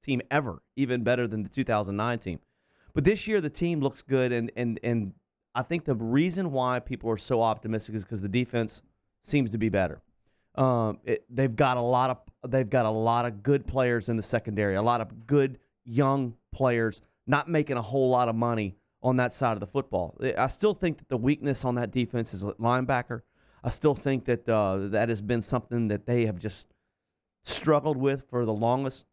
team ever, even better than the 2009 team. But this year, the team looks good, and I think the reason why people are so optimistic is because the defense seems to be better. They've got a lot of good players in the secondary, a lot of good young players, not making a whole lot of money on that side of the football. I still think that the weakness on that defense is linebacker. I still think that that has been something that they have just struggled with for the longest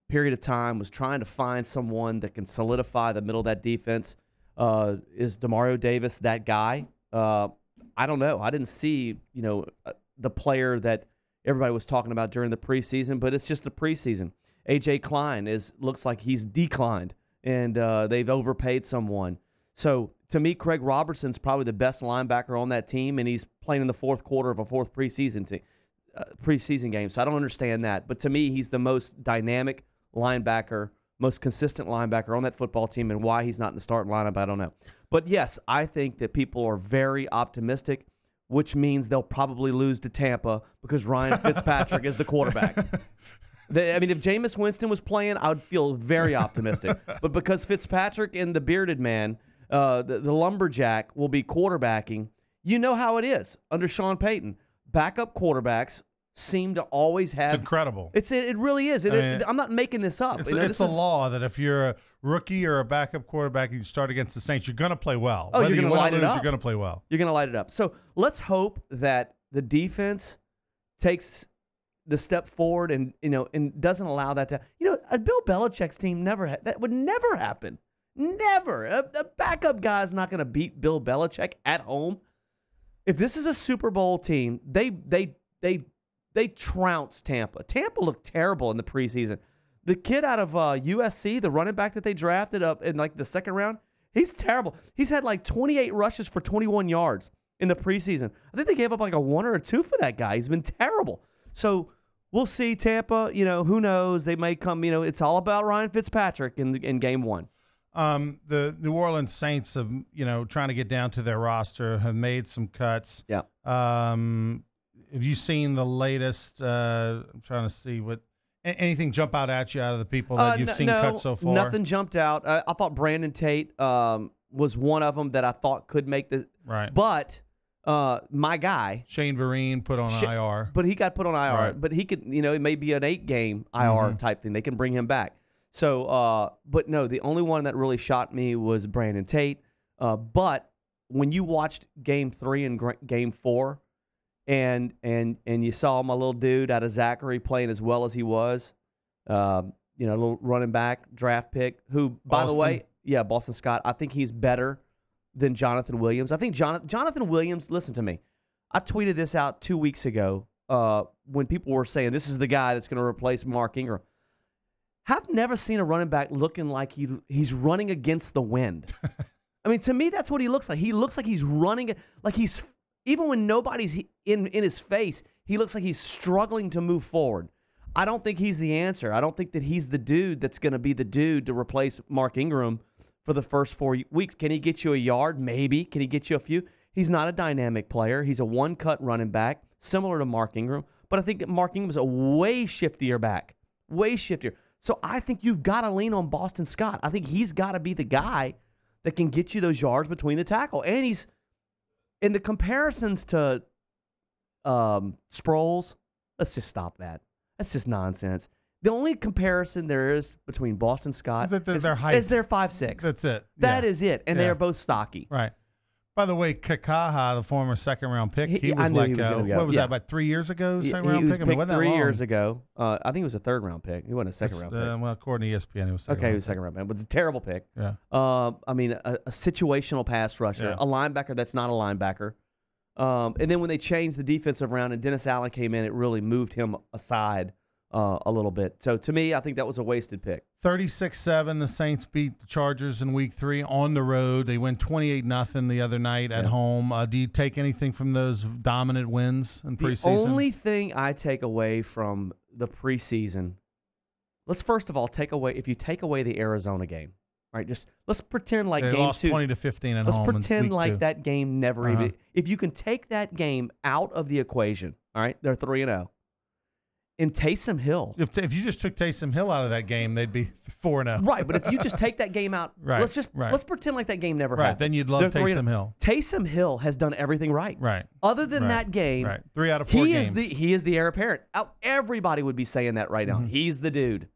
period of time, was trying to find someone that can solidify the middle of that defense. Is Demario Davis that guy? I don't know. I didn't see, the player that everybody was talking about during the preseason, but it's just the preseason. A.J. Klein looks like he's declined, and they've overpaid someone. So, to me, Craig Robertson's probably the best linebacker on that team, and he's playing in the fourth quarter of a fourth preseason game. So I don't understand that. But to me, he's the most dynamic linebacker, most consistent linebacker on that football team, and why he's not in the starting lineup, I don't know. But, yes, I think that people are very optimistic, which means they'll probably lose to Tampa because Ryan Fitzpatrick is the quarterback. If Jameis Winston was playing, I would feel very optimistic. But because Fitzpatrick and the bearded man, the lumberjack, will be quarterbacking, you know how it is under Sean Payton. Backup quarterbacks seem to always have. It's incredible. It really is. I'm not making this up. It's a law that if you're a rookie or a backup quarterback and you start against the Saints, you're going to play well. Oh, Whether you're going to light it up. You're going to play well. You're going to light it up. So let's hope that the defense takes the step forward and doesn't allow that to. A Bill Belichick's team that would never happen. Never. A backup guy is not going to beat Bill Belichick at home. If this is a Super Bowl team, they trounced Tampa. Tampa looked terrible in the preseason. The kid out of USC, the running back that they drafted up in the second round, he's terrible. He's had 28 rushes for 21 yards in the preseason. I think they gave up a 1 or a 2 for that guy. He's been terrible. So we'll see Tampa. Who knows? They may come. It's all about Ryan Fitzpatrick in game one. The New Orleans Saints have, trying to get down to their roster, have made some cuts. Yeah. Have you seen the latest? I'm trying to see anything jump out at you out of the people that you've seen cut so far? Nothing jumped out. I thought Brandon Tate was one of them that I thought could make the right. But my guy Shane Vereen put on IR, but he got put on IR. Right. But he could, it may be an 8-game IR type thing. They can bring him back. So, but no, the only one that really shocked me was Brandon Tate. But when you watched Game 3 and Game 4, and you saw my little dude out of Zachary playing as well as he was, a little running back draft pick who, by the way, Boston Scott, I think he's better than Jonathan Williams. I think Jonathan Williams, listen to me. I tweeted this out 2 weeks ago when people were saying this is the guy that's going to replace Mark Ingram. I've never seen a running back looking like he's running against the wind. I mean, to me, that's what he looks like. He looks like he's running, even when nobody's in his face, he looks like he's struggling to move forward. I don't think he's the answer. I don't think that he's the dude that's going to be the dude to replace Mark Ingram for the first 4 weeks. Can he get you a yard? Maybe. Can he get you a few? He's not a dynamic player. He's a one-cut running back, similar to Mark Ingram. But I think Mark Ingram's a way shiftier back, way shiftier. So I think you've got to lean on Boston Scott. I think he's got to be the guy that can get you those yards between the tackle. And he's in the comparisons to Sproles. Let's just stop that. That's just nonsense. The only comparison there is between Boston Scott is their height. Is their 5'6". That's it. That is it. And they are both stocky. Right. By the way, Kakaha, the former second-round pick, he was what was that, about 3 years ago, second-round pick? He was picked 3 years ago. I think it was a third-round pick. He wasn't a second-round pick. Well, according to ESPN, it was second-round he was a second-round pick. But it's a terrible pick. Yeah. A situational pass rusher, a linebacker that's not a linebacker. And then when they changed the defensive round and Dennis Allen came in, it really moved him aside a little bit. So, to me, I think that was a wasted pick. 36-7, the Saints beat the Chargers in Week 3 on the road. They win 28-0 the other night at home. Do you take anything from those dominant wins in preseason? The only thing I take away from the preseason, let's first of all take away the Arizona game. Right, let's pretend like they game lost 2. 20-15 at let's home. Let's pretend like 2. that game never even. If you can take that game out of the equation, all right, they're 3-0. in Taysom Hill. If you just took Taysom Hill out of that game, they'd be 4-0. Right, but if you just take that game out, Right, let's pretend like that game never Right, happened. then you'd love They're 3-0. Taysom Hill. Taysom Hill has done everything right. Right. Other than Right. that game, Right. 3 out of 4 games. He is the heir apparent. Everybody would be saying that right now. He's the dude.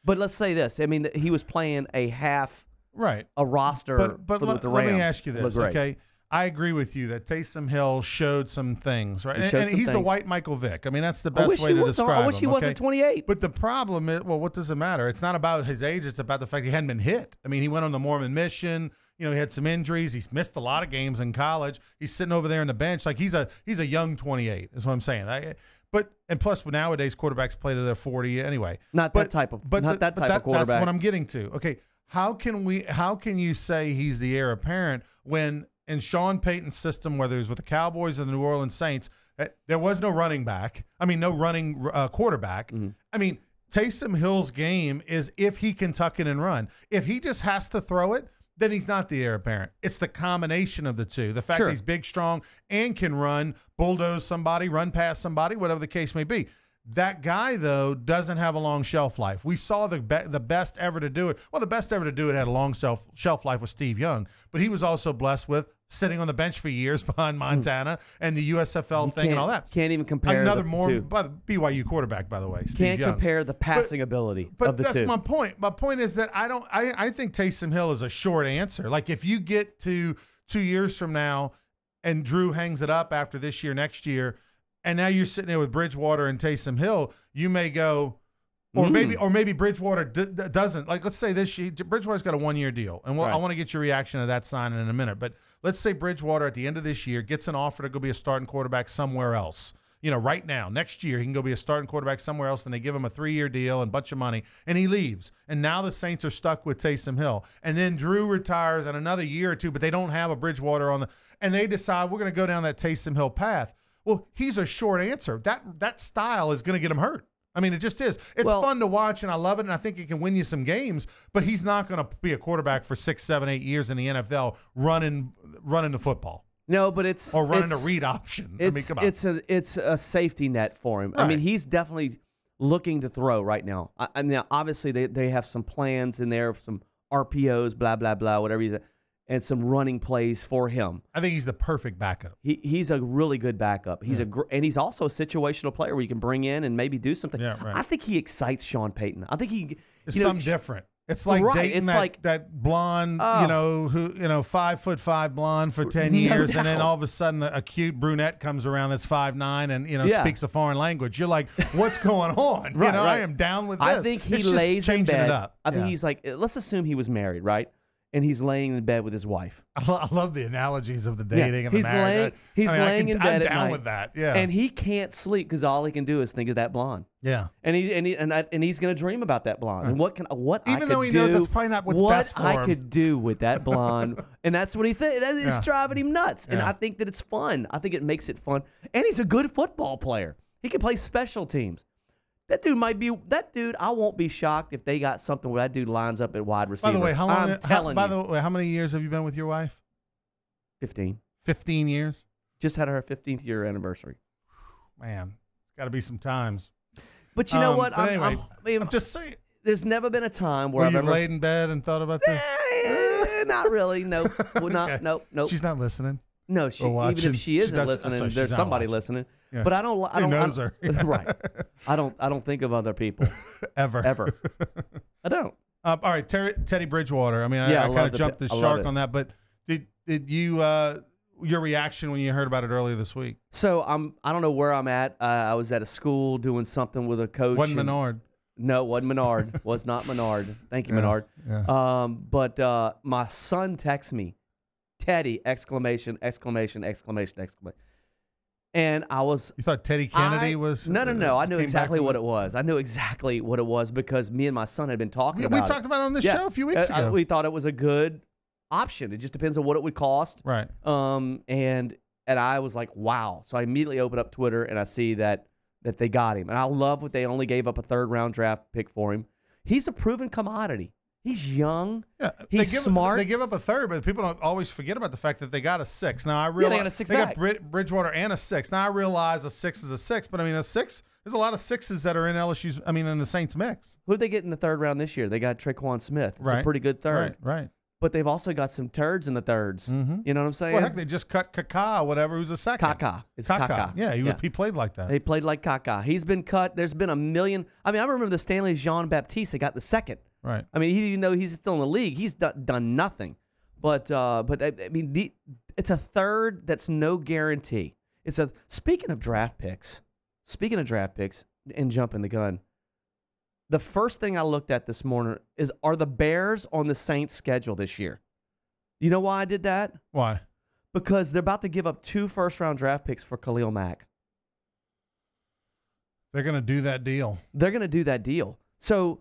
But let's say this. I mean, he was playing a half a roster but with the let Rams. me ask you this, okay? I agree with you that Taysom Hill showed some things, right? And he's the white Michael Vick. I mean, that's the best way to describe him. I wish he wasn't 28. But the problem is, well, what does it matter? It's not about his age. It's about the fact he hadn't been hit. I mean, he went on the Mormon mission. You know, he had some injuries. He's missed a lot of games in college. He's sitting over there on the bench. Like, he's a young 28 is what I'm saying. And plus, nowadays, quarterbacks play to their 40 anyway. Not that type of quarterback. That's what I'm getting to. Okay, how can you say he's the heir apparent when in Sean Payton's system, whether it was with the Cowboys or the New Orleans Saints, there was no running back. I mean, no running quarterback. Mm-hmm. I mean, Taysom Hill's game is if he can tuck it and run. If he just has to throw it, then he's not the heir apparent. It's the combination of the two. The fact that he's big, strong, and can run, bulldoze somebody, run past somebody, whatever the case may be. That guy, though, doesn't have a long shelf life. We saw the best ever to do it. Well, the best ever to do it had a long shelf life with Steve Young, but he was also blessed with sitting on the bench for years behind Montana and the USFL thing and all that. Can't even compare BYU quarterback, by the way. Steve Can't Young. compare the passing ability but of the two. But that's my point. My point is that I think Taysom Hill is a short answer. Like, if you get to 2 years from now and Drew hangs it up after this year, next year, and now you're sitting there with Bridgewater and Taysom Hill, you may go, or maybe Bridgewater doesn't. Like, let's say this year, Bridgewater's got a 1-year deal, and I want to get your reaction to that signing in a minute. But let's say Bridgewater at the end of this year gets an offer to go be a starting quarterback somewhere else. You know, right now, next year, he can go be a starting quarterback somewhere else, and they give him a 3-year deal and a bunch of money, and he leaves. And now the Saints are stuck with Taysom Hill. And then Drew retires in another year or two, but they don't have a Bridgewater and they decide we're going to go down that Taysom Hill path. Well, he's a short answer. That style is going to get him hurt. I mean, it just is. It's fun to watch, and I love it, and I think it can win you some games, but he's not going to be a quarterback for 6, 7, 8 years in the NFL running the football. No, but running a read option. I mean, come on. It's a safety net for him. Right. I mean, he's definitely looking to throw right now. I mean, obviously they have some plans in there, some RPOs, blah blah blah, whatever you say, and some running plays for him. I think he's the perfect backup. He's a really good backup. He's and he's also a situational player where you can bring in and maybe do something. Yeah, right. I think he excites Sean Payton. I think it's something different. It's like dating that blonde, 5'5" blonde for 10 years, and then all of a sudden a cute brunette comes around that's 5'9" and speaks a foreign language. You're like, what's going on? Right. I am down with this. I think he lays in bed. It up. I think he's like, let's assume he was married, right? And he's laying in bed with his wife. I love the analogies of the dating and the he's marriage. Laying in bed I'm at down night, with that. Yeah. And he can't sleep because all he can do is think of that blonde. Yeah. And he's going to dream about that blonde. And even though he knows that's probably not what's best for him. What I could do with that blonde, and that's what he thinks. It's driving him nuts. And I think that it's fun. I think it makes it fun. And he's a good football player. He can play special teams. That dude might be that dude. I won't be shocked if they got something where that dude lines up at wide receiver. By the way, how long? By the way, how many years have you been with your wife? 15. 15 years. Just had her 15th year anniversary. Man, it's got to be some times. But you know what? I'm just saying. There's never been a time where I've ever laid in bed and thought about that. Not really. Nope. Okay. Nope. She's not listening. No, even if she isn't listening, there's somebody listening. Yeah. But I don't. Who knows her? Right. I don't think of other people ever. I don't. All right, Teddy Bridgewater. I mean, I kind of jumped the shark on that, but did you your reaction when you heard about it earlier this week? So I don't know where I'm at. I was at a school doing something with a coach. Wasn't Menard? No, wasn't Menard. Was not Menard. Thank you, Menard. Yeah. But my son texts me, Teddy! ! And I was. You thought Teddy Kennedy was? No. I knew exactly what it was. I knew exactly what it was because me and my son had been talking about it. We talked about it on this show a few weeks ago. We thought it was a good option. It just depends on what it would cost. Right. And I was like, wow. So I immediately opened up Twitter and I see that they got him. And I love what they only gave up a 3rd round draft pick for him. He's a proven commodity. He's young. Yeah, he's smart. They give up a 3rd, but people don't always forget about the fact that they got a 6. Now I realize they got a 6 back. Got Bridgewater and a 6. Now I realize a 6 is a 6, but I mean a 6 There's a lot of sixes that are in LSU's. I mean, in the Saints mix. Who did they get in the third round this year? They got Traquan Smith. It's Right. a pretty good third. Right. But they've also got some turds in the thirds. Mm-hmm. You know what I'm saying? Well, heck, they just cut Kaká, whatever, who's a second. Kaká. It's Kaká. Yeah, he played like that. He played like Kaká. He's been cut. There's been a million. I mean, I remember the Stanley Jean-Baptiste. They got the second. Right. I mean, even though he's still in the league, he's done nothing. But I mean, it's a third that's no guarantee. Speaking of draft picks and jumping the gun, the first thing I looked at this morning is, are the Bears on the Saints schedule this year? You know why I did that? Why? Because they're about to give up 2 first-round draft picks for Khalil Mack. They're going to do that deal. They're going to do that deal. So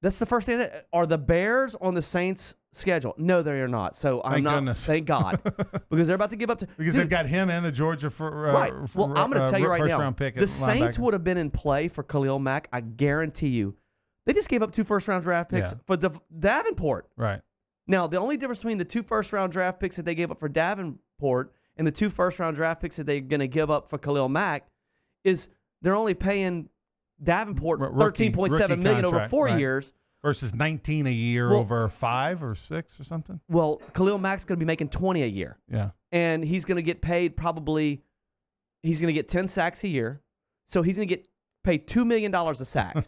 that's the first thing. Are the Bears on the Saints schedule? No, they are not. So I'm not. Goodness. Thank God, because they're about to give up to. Because they've got him and the Georgia right. Well, I'm going to tell you right now, round pick the Saints would have been in play for Khalil Mack. I guarantee you. They just gave up 2 first-round draft picks for Davenport. Right. Now, the only difference between the 2 first-round draft picks that they gave up for Davenport and the 2 first-round draft picks that they're going to give up for Khalil Mack is they're only paying Davenport $13.7 million over 4 years. Versus 19 a year over 5 or 6 or something. Well, Khalil Mack's going to be making 20 a year. Yeah. And he's going to get paid he's going to get 10 sacks a year. So he's going to get paid $2 million a sack.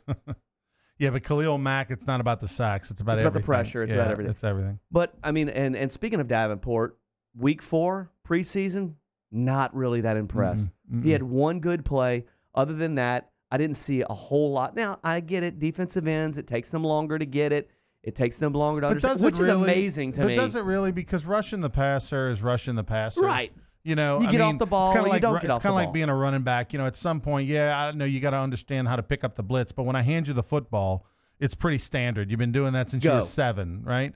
Yeah, but Khalil Mack, it's not about the sacks. It's about everything. About the pressure. It's about everything. It's everything. But, I mean, and speaking of Davenport, week 4, preseason, not really that impressed. Mm-hmm. He had 1 good play. Other than that, I didn't see a whole lot. Now, I get it. Defensive ends, it takes them longer to get it. It takes them longer to understand, which is amazing to me. But does it really? Because rushing the passer is rushing the passer. Right. You know, you get off the ball, it's you don't get off the ball. It's kind of like being a running back. You know, at some point, I know you got to understand how to pick up the blitz. But when I hand you the football, it's pretty standard. You've been doing that since you were 7, right?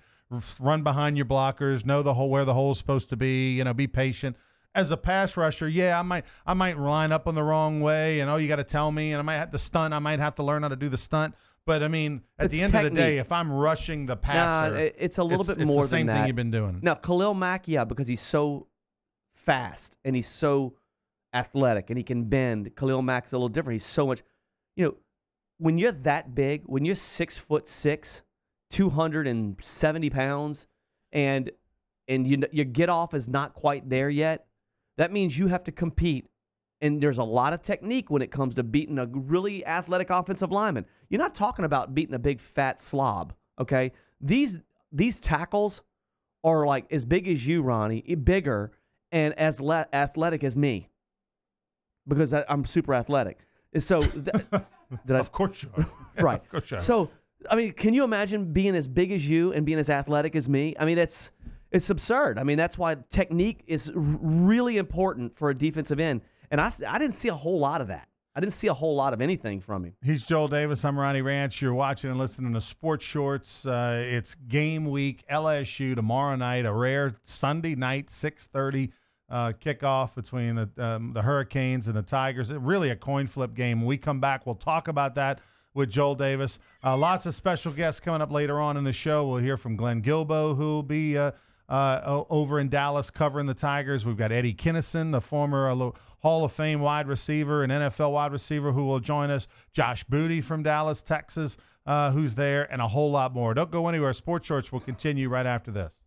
Run behind your blockers, know where the hole's supposed to be. You know, be patient. As a pass rusher, I might line up on the wrong way, and you got to tell me, and I might have to stunt. I might have to learn how to do the stunt. But I mean, at the end of the day, if I'm rushing the passer, it's a little bit more than that. It's the same thing you've been doing. Now, Khalil Mack, because he's so fast and he's so athletic and he can bend. Khalil Mack's a little different. He's so much, when you're that big, when you're 6'6", 270 pounds, and your get off is not quite there yet, that means you have to compete. And there's a lot of technique when it comes to beating a really athletic offensive lineman. You're not talking about beating a big fat slob, okay? These tackles are like as big as you, Ronnie, bigger, and as athletic as me, because I'm super athletic. So, of course you are. Right. Of course you are. So, I mean, can you imagine being as big as you and being as athletic as me? I mean, it's absurd. I mean, that's why technique is really important for a defensive end. And I didn't see a whole lot of that. I didn't see a whole lot of anything from him. He's Joel Davis. I'm Ronnie Ranch. You're watching and listening to Sports Shorts. It's game week, LSU tomorrow night, a rare Sunday night, 6:30 kickoff between the Hurricanes and the Tigers. Really a coin flip game. When we come back, we'll talk about that with Joel Davis. Lots of special guests coming up later on in the show. We'll hear from Glenn Guilbeau, who will be over in Dallas covering the Tigers. We've got Eddie Kinnison, the former Hall of Fame wide receiver and NFL wide receiver, who will join us. Josh Booty from Dallas, Texas, who's there, and a whole lot more. Don't go anywhere. Sports Shorts will continue right after this.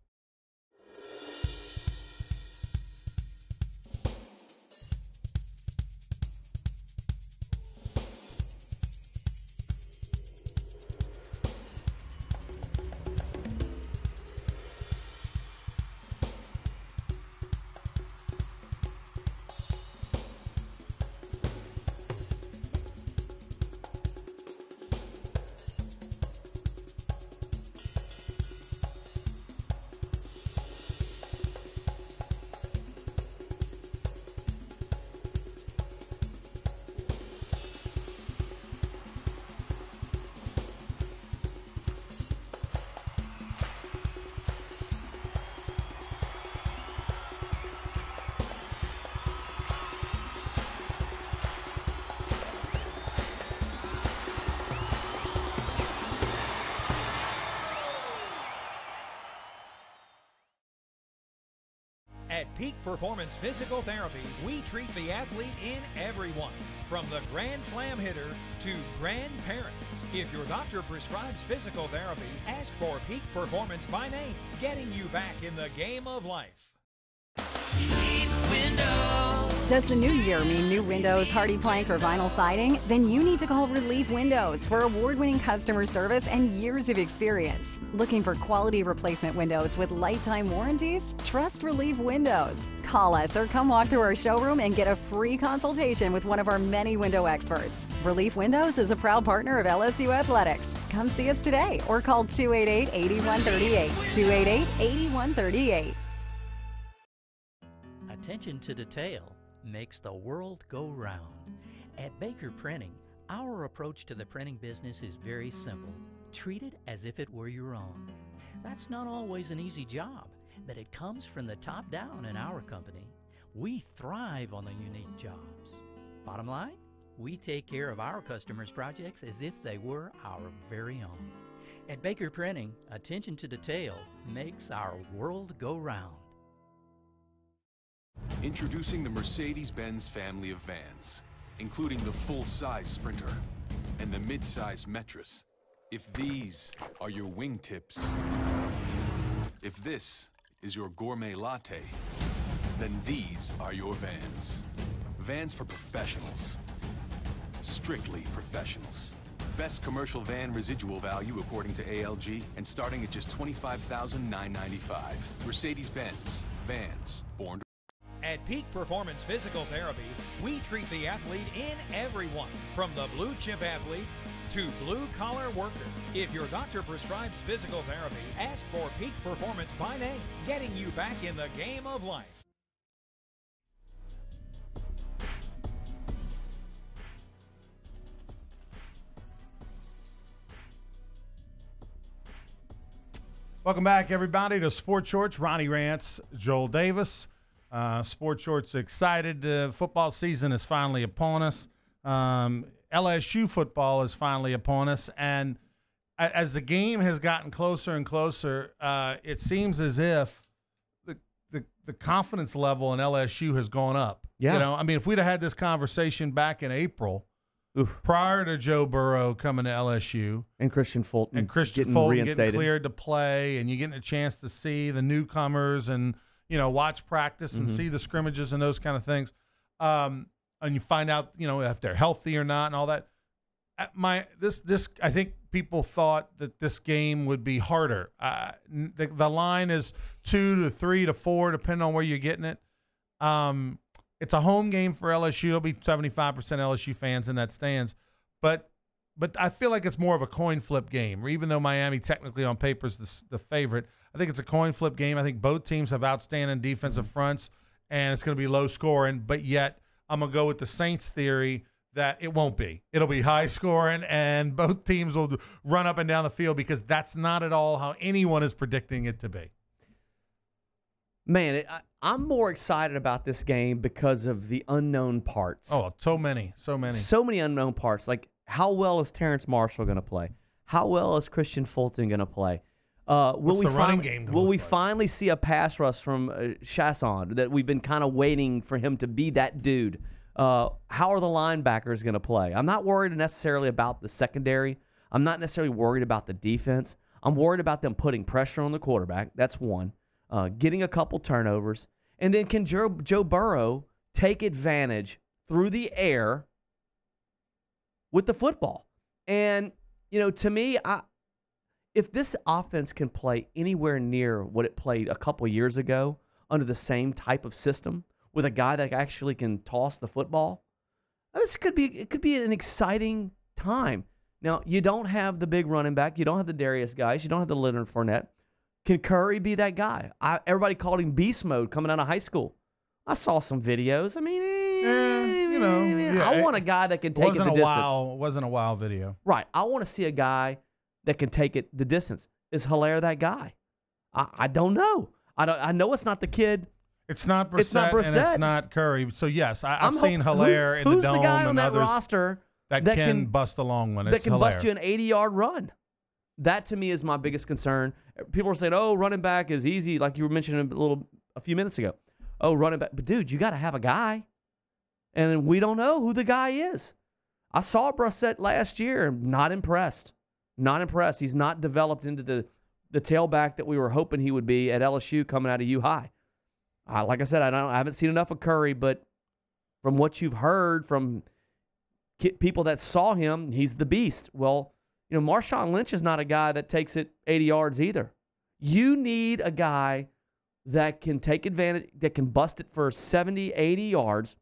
Peak Performance Physical Therapy, we treat the athlete in everyone, from the Grand Slam hitter to grandparents. If your doctor prescribes physical therapy, ask for Peak Performance by name, getting you back in the game of life. Does the new year mean new windows, hardy plank, or vinyl siding? Then you need to call Relief Windows for award-winning customer service and years of experience. Looking for quality replacement windows with lifetime warranties? Trust Relief Windows. Call us or come walk through our showroom and get a free consultation with one of our many window experts. Relief Windows is a proud partner of LSU Athletics. Come see us today or call 288-8138. 288-8138. Attention to detail makes the world go round. At Baker Printing, our approach to the printing business is very simple. Treat it as if it were your own. That's not always an easy job, but it comes from the top down in our company. We thrive on the unique jobs. Bottom line, we take care of our customers' projects as if they were our very own. At Baker Printing, attention to detail makes our world go round. Introducing the Mercedes-Benz family of vans, including the full-size Sprinter and the mid-size Metris. If these are your wingtips, if this is your gourmet latte, then these are your vans. Vans for professionals. Strictly professionals. Best commercial van residual value according to ALG, and starting at just $25,995. Mercedes-Benz. Vans. Born to At Peak Performance Physical Therapy, we treat the athlete in everyone, from the blue chip athlete to blue collar worker. If your doctor prescribes physical therapy, ask for Peak Performance by name, getting you back in the game of life. Welcome back, everybody, to Sports Shorts. Ronnie Rance, Joel Davis. Sports Shorts excited. Football season is finally upon us. LSU football is finally upon us. And as the game has gotten closer and closer, it seems as if the confidence level in LSU has gone up. Yeah. You know, I mean, if we'd have had this conversation back in April, prior to Joe Burrow coming to LSU, and Christian Fulton getting cleared to play, and you getting a chance to see the newcomers and, you know, watch practice and see the scrimmages and those kind of things, and you find out, you know, if they're healthy or not and all that. I think people thought that this game would be harder. The line is 2 to 3 to 4, depending on where you're getting it. It's a home game for LSU. There'll be 75% LSU fans in that stands, but I feel like it's more of a coin flip game. Even though Miami technically on paper is the favorite, I think it's a coin flip game. I think both teams have outstanding defensive fronts, and it's going to be low scoring. But yet, I'm going to go with the Saints theory that it won't be. It'll be high scoring, and both teams will run up and down the field, because that's not at all how anyone is predicting it to be. Man, I'm more excited about this game because of the unknown parts. Oh, so many. So many unknown parts. Like, how well is Terrence Marshall going to play? How well is Christian Fulton going to play? Will we finally see a pass rush from Chasson that we've been kind of waiting for him to be that dude? How are the linebackers going to play? I'm not worried necessarily about the secondary. I'm not necessarily worried about the defense. I'm worried about them putting pressure on the quarterback. That's one. Getting a couple turnovers. And then can Joe Burrow take advantage through the air with the football? And, you know, to me, if this offense can play anywhere near what it played a couple years ago under the same type of system with a guy that actually can toss the football, it could be an exciting time. Now, you don't have the big running back. You don't have the Darius guys. You don't have the Leonard Fournette. Can Curry be that guy? Everybody called him beast mode coming out of high school. I saw some videos. I mean, I want a guy that can take it the distance. It wasn't a wow video. Right. I want to see a guy that can take it the distance. Is Hilaire that guy? I don't know. I know it's not the kid. It's not Brissett, and it's not Curry. So, yes, I've seen Hilaire in the dome. Who's the guy on that roster that can bust a long one? That can bust you an 80-yard run? That, to me, is my biggest concern. People are saying, oh, running back is easy, like you were mentioning a few minutes ago. oh, running back. But, dude, you got to have a guy. And we don't know who the guy is. I saw Brissett last year and not impressed. Not impressed. He's not developed into the tailback that we were hoping he would be at LSU coming out of U High. Like I said, I haven't seen enough of Curry, but from what you've heard from people that saw him, he's the beast. Well, Marshawn Lynch is not a guy that takes it 80 yards either. You need a guy that can take advantage, that can bust it for 70, 80 yards,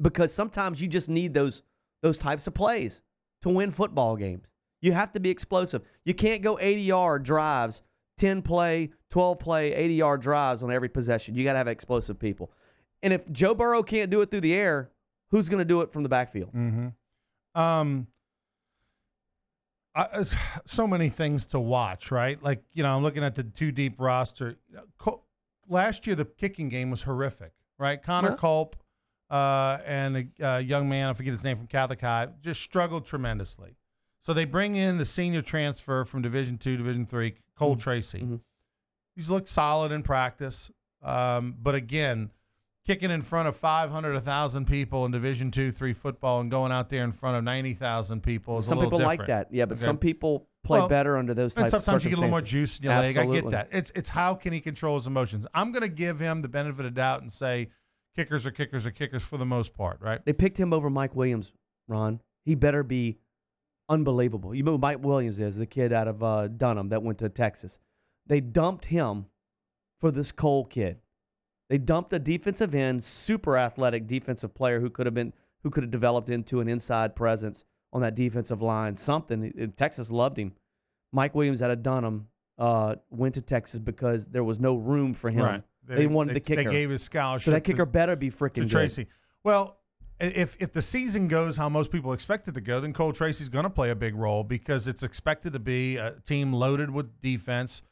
because sometimes you just need those types of plays to win football games. You have to be explosive. You can't go 80-yard drives, 10-play, 12-play, 80-yard drives on every possession. You got to have explosive people. And if Joe Burrow can't do it through the air, who's going to do it from the backfield? Mm-hmm. So many things to watch, right? Like, I'm looking at the two deep roster. Last year, the kicking game was horrific, right? Connor Culp and a young man, I forget his name, from Catholic High, just struggled tremendously. So they bring in the senior transfer from Division II, Division III, Cole Tracy. Mm-hmm. He's looked solid in practice. But again, kicking in front of 500, 1,000 people in Division II, III football and going out there in front of 90,000 people is some a little people different. like that. Yeah, but some people play better under those types of circumstances. Sometimes you get a little more juice in your leg. Absolutely. I get that. It's how can he control his emotions. I'm going to give him the benefit of doubt and say kickers are kickers are kickers for the most part, right? They picked him over Mike Williams, Ron. He better be unbelievable. You know who Mike Williams is, the kid out of Dunham that went to Texas. They dumped him for this Cole kid. They dumped a defensive end, super athletic defensive player who could have developed into an inside presence on that defensive line. Texas loved him. Mike Williams out of Dunham went to Texas because there was no room for him. Right. They wanted the kicker. They gave his scholarship. So that kicker better be freaking good. Tracy. Well, if the season goes how most people expect it to go, then Cole Tracy's going to play a big role because it's expected to be a team loaded with defense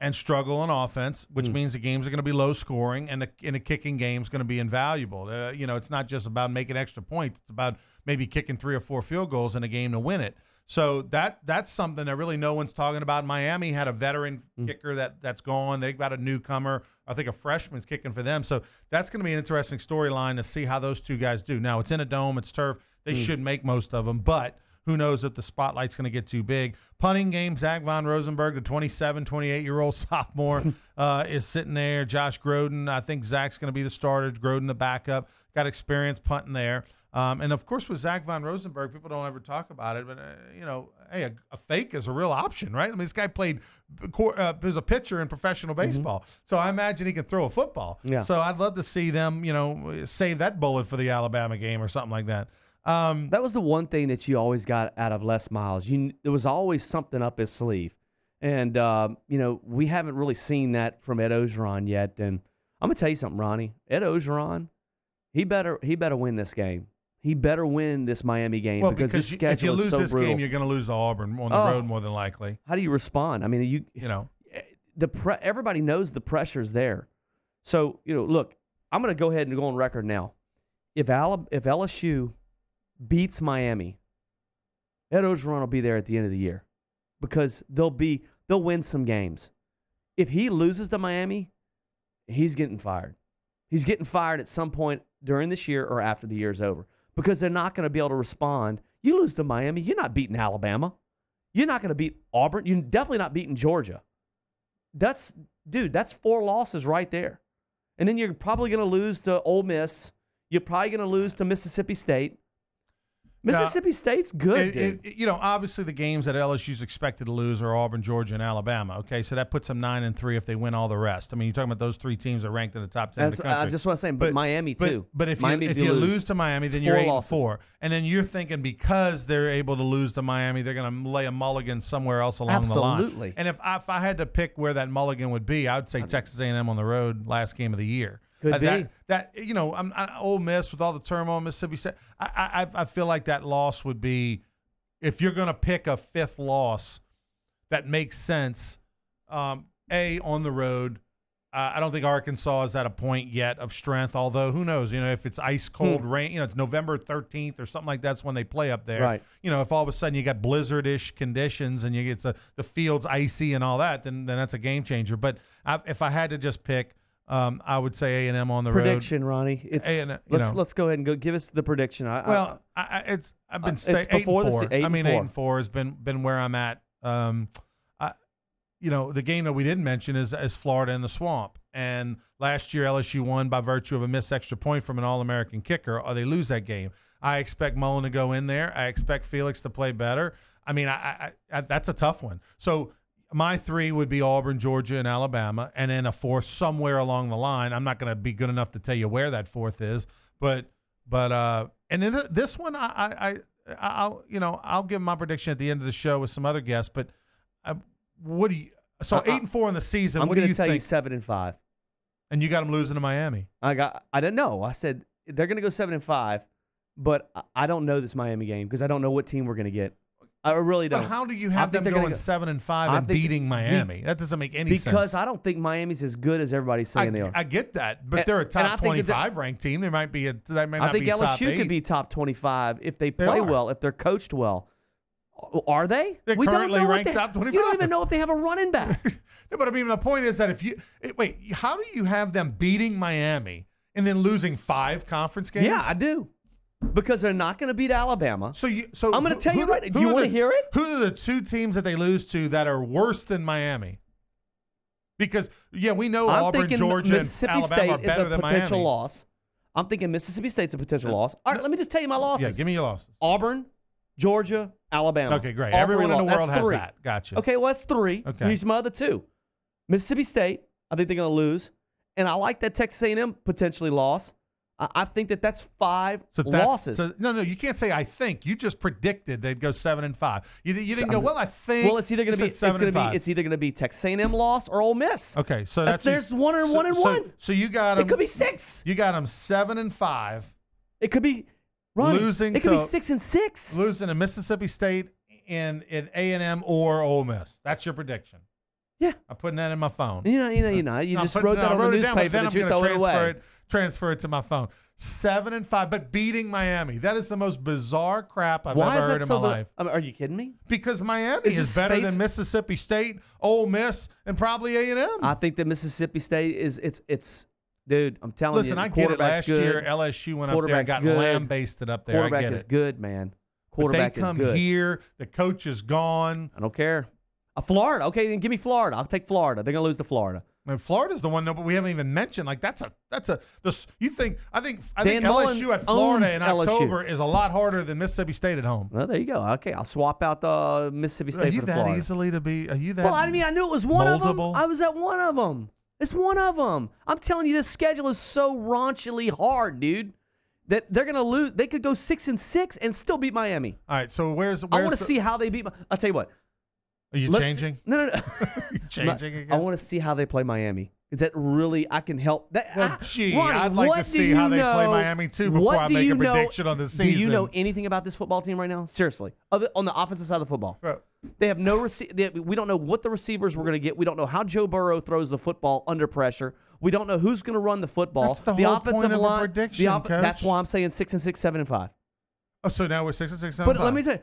and struggle on offense, which means the games are going to be low scoring, and the kicking game is going to be invaluable. It's not just about making extra points; it's about maybe kicking 3 or 4 field goals in a game to win it. So that's something that really no one's talking about. Miami had a veteran kicker that's gone. They've got a newcomer. I think a freshman's kicking for them. So that's going to be an interesting storyline to see how those two guys do. Now, it's in a dome. It's turf. They should make most of them, but who knows if the spotlight's going to get too big. Punting game, Zach Von Rosenberg, the 28-year-old sophomore, is sitting there. Josh Groden, I think Zach's going to be the starter. Groden the backup. Got experience punting there. And, of course, with Zach Von Rosenberg, people don't ever talk about it, but, hey, a fake is a real option, right? I mean, this guy played as a pitcher in professional baseball. So I imagine he can throw a football. Yeah. So I'd love to see them, save that bullet for the Alabama game or something like that. That was the one thing that you always got out of Les Miles. There was always something up his sleeve. And, we haven't really seen that from Ed Ogeron yet. And I'm going to tell you something, Ronnie. Ed Ogeron, he better win this game. He better win this Miami game because this schedule if you lose is so this brutal. game, you're going to lose to Auburn on the road more than likely. How do you respond? I mean, everybody knows the pressure's there. So, look, I'm going to go ahead and go on record now. If LSU beats Miami, Ed Ogeron will be there at the end of the year because they'll win some games. If he loses to Miami, he's getting fired. He's getting fired at some point during this year or after the year's over because they're not going to be able to respond. You lose to Miami, you're not beating Alabama. You're not going to beat Auburn. You're definitely not beating Georgia. That's 4 losses right there. And then you're probably going to lose to Ole Miss. You're probably going to lose to Mississippi State. Mississippi State's good, dude. Obviously the games that LSU's expected to lose are Auburn, Georgia, and Alabama. Okay, so that puts them 9-3 if they win all the rest. I mean, you're talking about those 3 teams that are ranked in the top 10 of the country. I just want to say, but Miami too. But if you lose to Miami, then you're 8-4, and then you're thinking because they're able to lose to Miami, they're going to lay a mulligan somewhere else along the line. Absolutely. And if I had to pick where that mulligan would be, I would say Texas A&M on the road, last game of the year. Could be. I'm Ole Miss with all the turmoil in Mississippi State. I feel like that loss would be, if you're going to pick a 5th loss that makes sense, on the road. I don't think Arkansas is at a point yet of strength, although who knows, if it's ice cold rain, it's November 13th or something like that's when they play up there. Right. If all of a sudden you got blizzard-ish conditions and you get the field's icy and all that, then that's a game changer. But if I had to just pick, I would say A&M on the Prediction, Ronnie. It's A&M, let's go ahead and go give us the prediction. I've been it's staying 8 before and the 4. se- 8 I and mean, 4. 8 and 4 has been where I'm at. The game that we didn't mention is Florida in the Swamp. And last year LSU won by virtue of a missed extra point from an All-American kicker, or they lose that game. I expect Mullen to go in there. I expect Felix to play better. I mean, I that's a tough one. So my 3 would be Auburn, Georgia, and Alabama, and then a 4th somewhere along the line. I'm not going to be good enough to tell you where that 4th is, but and then this one I'll give my prediction at the end of the show with some other guests. But what do you? So 8 and 4 in the season. I'm What do going you to tell think? you 7 and 5. And you got them losing to Miami. I didn't know. I said they're going to go 7 and 5, but I don't know this Miami game because I don't know what team we're going to get. I really don't. But how do you have them going 7 and 5 and beating Miami? That doesn't make any sense. Because I don't think Miami's as good as everybody's saying they are. I get that, but they're a top 25 ranked team. They might be. They may not I think be top LSU 8. could be top 25 if they play well, if they're coached well. Are they? They're We don't currently know if ranked they- top 25. You don't even know if they have a running back. No, but I mean, the point is that wait, how do you have them beating Miami and then losing 5 conference games? Yeah, I do. Because they're not going to beat Alabama. So I'm going to tell you right. Do you want to hear it? Who are the 2 teams that they lose to that are worse than Miami? Because we know I'm Auburn, thinking Georgia, Mississippi and Alabama are State is better a than potential Miami. loss. I'm thinking Mississippi State's a potential loss. All right, let me just tell you my losses. Yeah, give me your losses. Auburn, Georgia, Alabama. Okay, great. All Everyone 3 in the world that's has 3. that. Gotcha. Okay, well, that's 3. Okay. Here's my other 2. Mississippi State, I think they're going to lose. And I like that Texas A&M potentially loss. I think that's 5 losses. No, you can't say I think. You just predicted they'd go 7 and 5. You didn't go, well, I think. Well, it's either going to be 7 and 5. it's either going to be Texas A&M loss or Ole Miss. Okay, so there's 1 and 1 and 1. So you got them. It could be 6. You got them 7 and 5. It could be Ronnie, losing. It could be 6 and 6. Losing to Mississippi State in A&M or Ole Miss. That's your prediction. Yeah, I'm putting that in my phone. You just wrote that on the newspaper that you throw it away. Transfer it to my phone. 7 and 5, but beating Miami. That is the most bizarre crap I've Why ever is heard that in so? my life. I mean, are you kidding me? Because Miami Is is this better space- than Mississippi State, Ole Miss, and probably A&M. I think that Mississippi State is it's. Dude, I'm telling Listen, you, I get it. quarterback's Last year, good. LSU went up there and Quarterback's got good. lambasted up there. I Quarterback get is it. good, man. But Quarterback they come is good. here. The coach is gone. I don't care. Florida. Okay, then give me Florida. I'll take Florida. They're gonna lose to Florida. I mean, Florida's the one, though, but we haven't even mentioned. Like I think Dan Mullen LSU at Florida owns in LSU. October is a lot harder than Mississippi State at home. Well, there you go. Okay, I'll swap out the Mississippi State Are you for that Florida. easily to be? Are you that? Well, I mean, I knew it was one of them. moldable? I was at one of them. It's one of them. I'm telling you, this schedule is so raunchily hard, dude, that they're gonna lose. They could go 6 and 6 and still beat Miami. All right. So where's I want to see how they beat. I'll tell you what. Are you changing? No. You changing again? I want to see how they play Miami. Is that really I can help? That, Well, gee, Ronnie, I'd like what to do see how you they play know- Miami too before what I do make you a know- prediction on the season. Do you know anything about this football team right now? Seriously, on the offensive side of the football, Bro, they have no we don't know what the receivers we're going to get. We don't know how Joe Burrow throws the football under pressure. We don't know who's going to run the football. That's the whole offensive point of a line. prediction, Coach. That's why I'm saying 6 and 6, 7 and 5. Oh, so now we're 6 and 6. But let me tell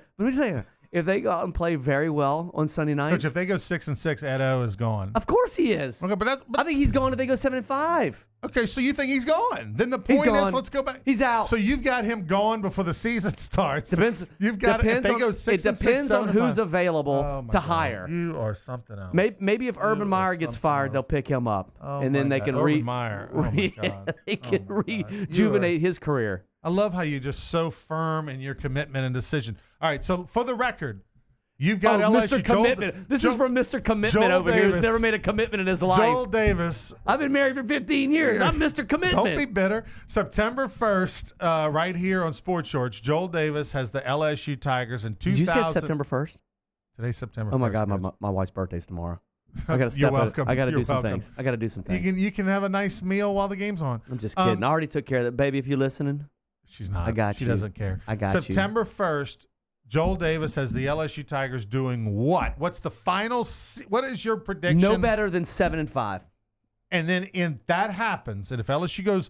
you, if they go out and play very well on Sunday night, Coach, if they go 6 and 6, Edo is gone. of course he is. Okay, but I think he's gone if they go 7 and 5. okay. So you think he's gone? Then the He's point gone. is, let's go back. He's out. So you've got him gone before the season starts. Depends. You've got depends if they on, go 6 it and 6, depends 7 on and 5. who's available Oh, my to God. hire. You are something else. Maybe if Urban are Meyer gets something fired, else. they'll pick him up, Oh, and then my they God. can Urban Meyer. Oh, my God. they Oh, can my God. You rejuvenate his career. I love how you're just so firm in your commitment and decision. All right, so for the record, you've got LSU. Mr. Commitment. This is from Mr. Commitment Joel over here, who's Davis. never made a commitment in his life. Joel Davis. I've been married for 15 years. I'm Mr. Commitment. Don't be bitter. September 1st, right here on Sports Shorts, Joel Davis has the LSU Tigers in 2000. Did you say September 1st? Today's September 1st. Oh, my God. Coach. My wife's birthday's tomorrow. I got to You're step up. welcome. I got to You're do some welcome. things. I got to do some things. You can have a nice meal while the game's on. I'm just kidding. I already took care of that. Baby, if you're listening, She's not. I got she you. doesn't care. I got you. September 1st, Joel Davis has the LSU Tigers doing what? What's the final? What is your prediction? no better than 7 and 5. And then that happens, and if LSU goes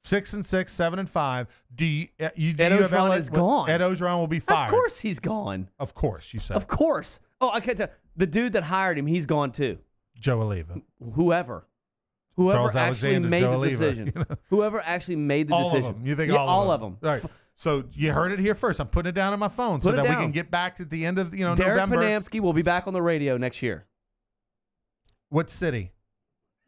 6 and 6, 7 and 5, do you Ed you have Ogeron is gone. Ed Ogeron will be fired. Of course he's gone. Of course, you said. Of course. Oh, I can't tell. The dude that hired him, he's gone too. Joe Oliva. Whoever. Whoever Charles actually Alexander, made Joe the Oliva, decision. you know? Whoever actually made the All decision. of them. You think Yeah, all of them? All right. So you heard it here first. I'm putting it down on my phone so Put it that we down. can get back at the end of Derek November. Panamsky will be back on the radio next year. What city?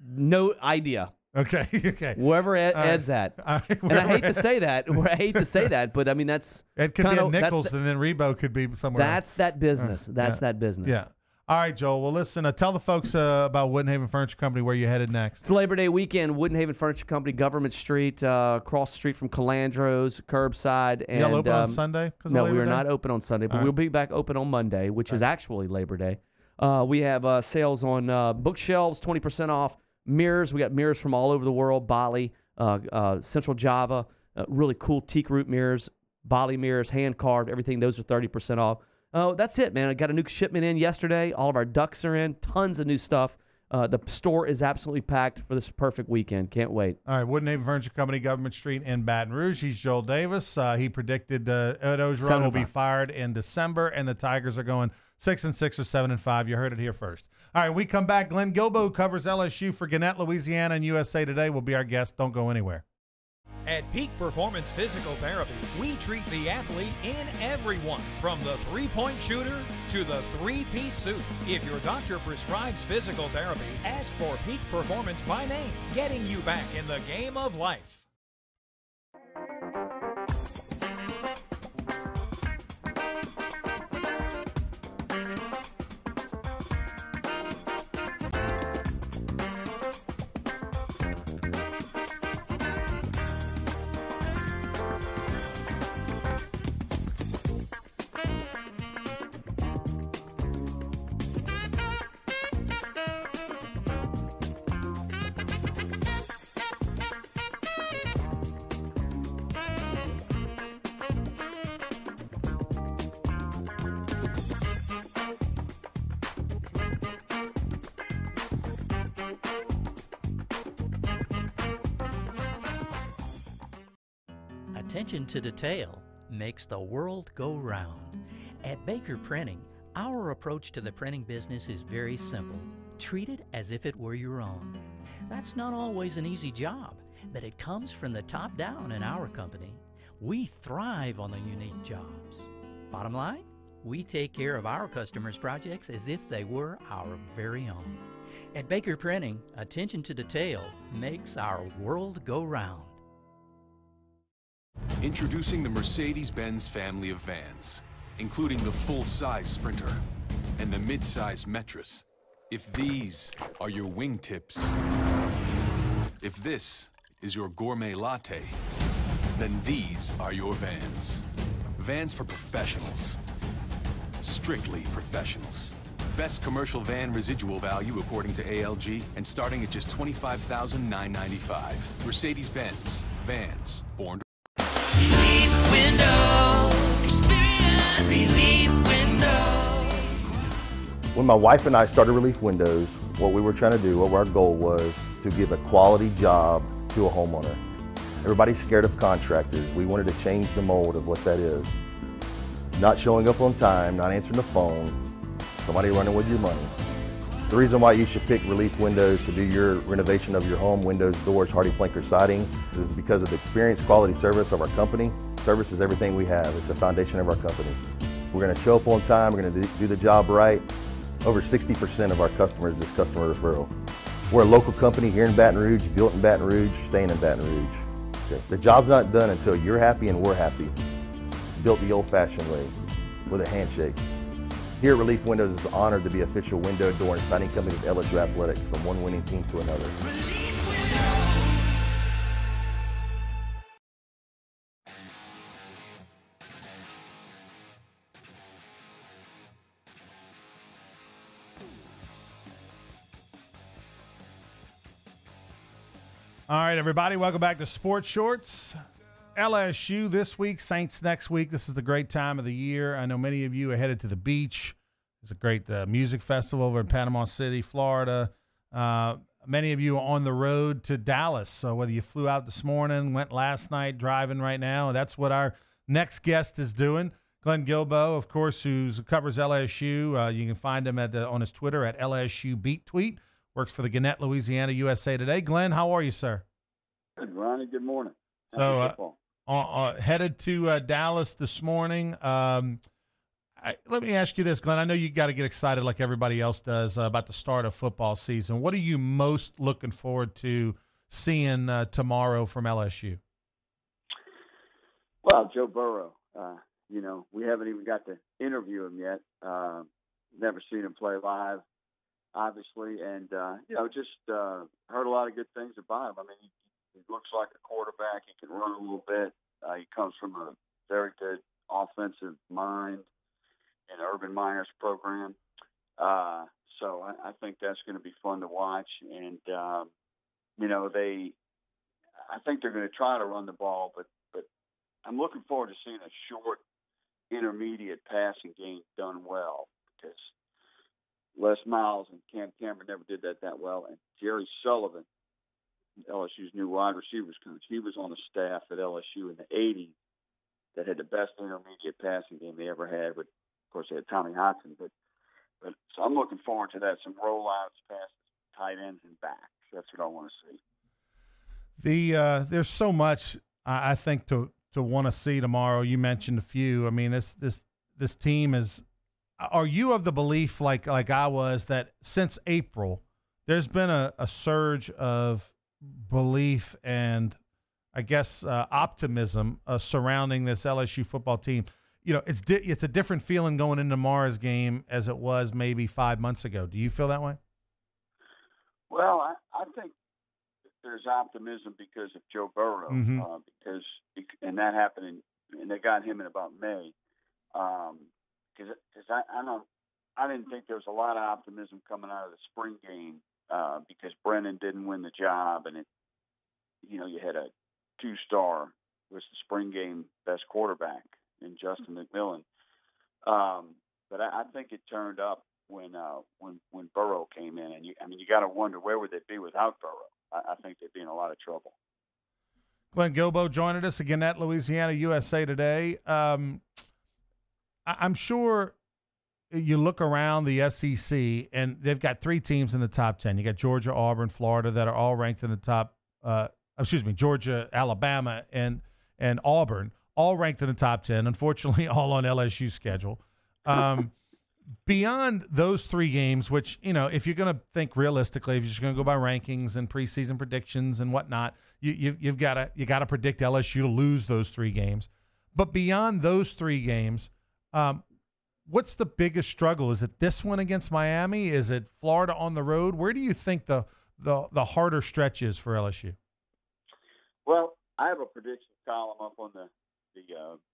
No idea. Okay. Okay. Wherever right. Ed's at. All right, And I hate to say that. I hate to say that, but I mean that's It could be kinda- at that's Nichols, the- and then Rebo could be somewhere else. That's that business. That's Yeah. that business. Yeah. All right, Joel. Well, listen, tell the folks about Woodenhaven Furniture Company where you're headed next. It's Labor Day weekend. Woodenhaven Furniture Company, Government Street, across the street from Calandro's, curbside. And Y'all open on Sunday? 'Cause of No, we Labor are Day? not open on Sunday, but All right. we'll be back open on Monday, which is actually Labor Day. We have sales on bookshelves, 20% off. Mirrors, we got mirrors from all over the world. Bali, Central Java, really cool teak root mirrors, Bali mirrors, hand carved, everything. Those are 30% off. That's it, man. I got a new shipment in yesterday. All of our ducks are in. Tons of new stuff. The store is absolutely packed for this perfect weekend. Can't wait. All right, Woodenhaven Furniture Company, Government Street in Baton Rouge. He's Joel Davis. He predicted Ed Ogeron will be 7-5. fired in December, and the Tigers are going 6-6 or 7-5. You heard it here first. All right, we come back. Glenn Gilbo, who covers LSU for Gannett, Louisiana, and USA Today, will be our guest. Don't go anywhere. At Peak Performance Physical Therapy, we treat the athlete in everyone, from the three-point shooter to the three-piece suit. If your doctor prescribes physical therapy, ask for Peak Performance by name, getting you back in the game of life. Attention to detail makes the world go round. At Baker Printing, our approach to the printing business is very simple. Treat it as if it were your own. That's not always an easy job, but it comes from the top down in our company. We thrive on the unique jobs. Bottom line, we take care of our customers' projects as if they were our very own. At Baker Printing, attention to detail makes our world go round. Introducing the Mercedes-Benz family of vans, including the full-size Sprinter and the mid-size Metris. If these are your wingtips, if this is your gourmet latte, then these are your vans. Vans for professionals. Strictly professionals. Best commercial van residual value according to ALG, and starting at just $25,995. Mercedes-Benz. Vans. Born to Relief Window. Experience Relief Window. When my wife and I started Relief Windows, what we were trying to do, what our goal was to give a quality job to a homeowner. Everybody's scared of contractors. We wanted to change the mold of what that is. Not showing up on time, not answering the phone, somebody running with your money. The reason why you should pick Relief Windows to do your renovation of your home, windows, doors, hardy plank, or siding, is because of the experience, quality service of our company. Service is everything we have. It's the foundation of our company. We're going to show up on time. We're going to do the job right. Over 60% of our customers is customer referral. We're a local company here in Baton Rouge, built in Baton Rouge, staying in Baton Rouge. Okay. The job's not done until you're happy and we're happy. It's built the old-fashioned way, with a handshake. Here at Relief Windows, it's an honor to be official window, door, and siding company of LSU Athletics, from one winning team to another. Relief Windows. All right, everybody, welcome back to Sports Shorts. LSU this week, Saints next week. This is the great time of the year. I know many of you are headed to the beach. It's a great music festival over in Panama City, Florida. Many of you are on the road to Dallas. So whether you flew out this morning, went last night, driving right now, that's what our next guest is doing. Glenn Gilbo, of course, who covers LSU. You can find him on his Twitter at LSU Beat Tweet, works for the Gannett, Louisiana, USA Today. Glenn, how are you, sir? Good, Ronnie. Good morning. So headed to Dallas this morning. Let me ask you this, Glenn. I know you got to get excited like everybody else does about the start of football season. What are you most looking forward to seeing tomorrow from LSU? Well, Joe Burrow. We haven't even got to interview him yet. Never seen him play live, obviously, and just heard a lot of good things about him. I mean, he looks like a quarterback. He can run a little bit. He comes from a very good offensive mind in Urban Meyer's program. So I think that's going to be fun to watch. And, I think they're going to try to run the ball, but I'm looking forward to seeing a short, intermediate passing game done well, because Les Miles and Cam Cameron never did that well. And Jerry Sullivan, LSU's new wide receivers coach, he was on the staff at LSU in the 80s that had the best intermediate passing game they ever had. With, of course, they had Tommy Hodson. But so I'm looking forward to that. Some rollouts, passes, tight ends, and backs. That's what I want to see. There's so much I think to want to see tomorrow. You mentioned a few. I mean, this team is. Are you of the belief, like I was, that since April there's been a surge of belief and I guess optimism surrounding this LSU football team? It's a different feeling going into tomorrow's game as it was maybe 5 months ago. Do you feel that way? Well, I think there's optimism because of Joe Burrow, and that happened, and they got him in about May. Because I didn't think there was a lot of optimism coming out of the spring game because Brennan didn't win the job, and you had a 2-star was the spring game best quarterback in Justin McMillan. But I think it turned up when Burrow came in, and you got to wonder where would they be without Burrow. I think they'd be in a lot of trouble. Glenn Guilbeau joining us again at Louisiana USA Today. I'm sure you look around the SEC, and they've got 3 teams in the top 10. You got Georgia, Auburn, Florida that are all ranked in the top. Georgia, Alabama, and Auburn, all ranked in the top 10. Unfortunately, all on LSU's schedule. Beyond those 3 games, which, if you're going to think realistically, if you're just going to go by rankings and preseason predictions and whatnot, you've got to predict LSU to lose those 3 games. But beyond those 3 games, what's the biggest struggle? Is it this one against Miami? Is it Florida on the road? Where do you think the harder stretch is for LSU? Well, I have a prediction column up on the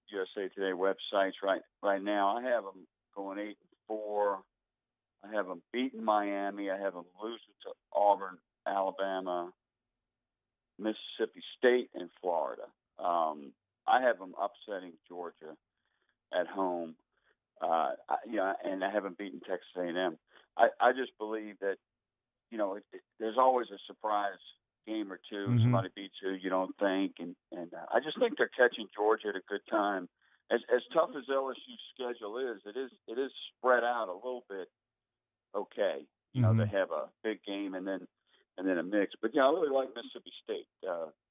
USA Today websites right now. I have them going 8-4. I have them beating Miami. I have them losing to Auburn, Alabama, Mississippi State, and Florida. I have them upsetting Georgia at home. And I haven't beaten Texas A&M. I just believe that, there's always a surprise game or two. Mm-hmm. Somebody beats who you don't think, and I just think they're catching Georgia at a good time. As tough as LSU's schedule is, it is spread out a little bit. Okay, they have a big game and then a mix. But I really like Mississippi State.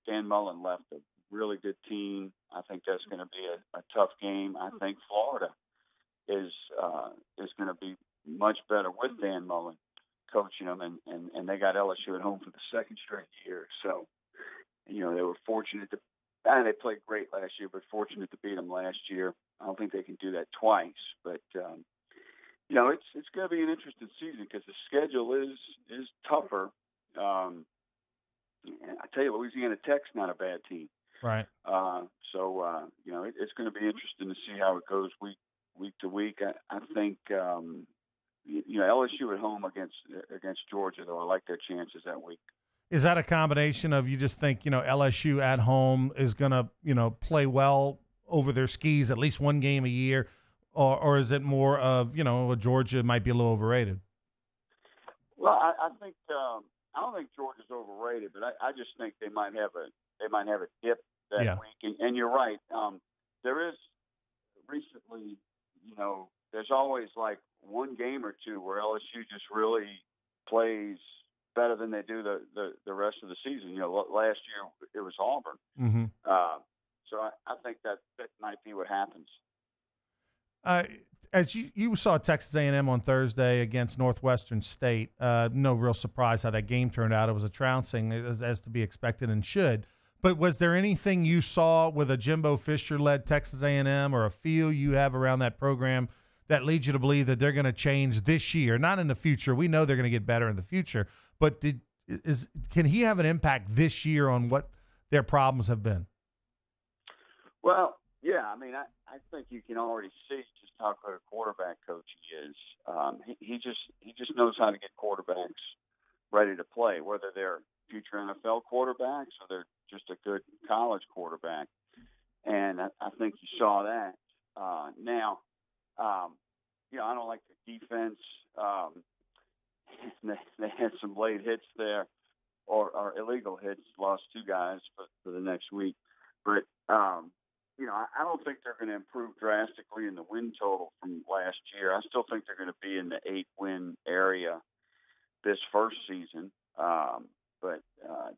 Dan Mullen left a really good team. I think that's going to be a tough game. I think Florida is going to be much better with Dan Mullen coaching them, and they got LSU at home for the 2nd straight year. So, they were fortunate to. They played great last year, but fortunate to beat them last year. I don't think they can do that twice. But it's going to be an interesting season because the schedule is tougher. I tell you, Louisiana Tech's not a bad team. Right. It's going to be interesting to see how it goes week to week. I think LSU at home against Georgia, though, I like their chances that week. Is that a combination of you just think, LSU at home is going to, play well over their skis at least one game a year, or is it more of, Georgia might be a little overrated? Well, I think I don't think Georgia's overrated, but I just think they might have a dip that week. And you're right. There is recently, there's always like one game or two where LSU just really plays better than they do the rest of the season. You know, last year it was Auburn. Mm-hmm. So I think that might be what happens. As you saw Texas A&M on Thursday against Northwestern State, no real surprise how that game turned out. It was a trouncing, as to be expected and should. But was there anything you saw with a Jimbo Fisher-led Texas A&M or a feel you have around that program that leads you to believe that they're going to change this year, not in the future? We know they're going to get better in the future, but can he have an impact this year on what their problems have been? Well, yeah. I mean, I think you can already see just how good a quarterback coach he is. He just knows how to get quarterbacks ready to play, whether they're future NFL quarterbacks or they're just a good college quarterback. And I think you saw that. Now, you know, I don't like the defense. They had some late hits there, or illegal hits. Lost 2 guys for the next week, but you know, I don't think they're going to improve drastically in the win total from last year. I still think they're going to be in the 8-win area this first season. But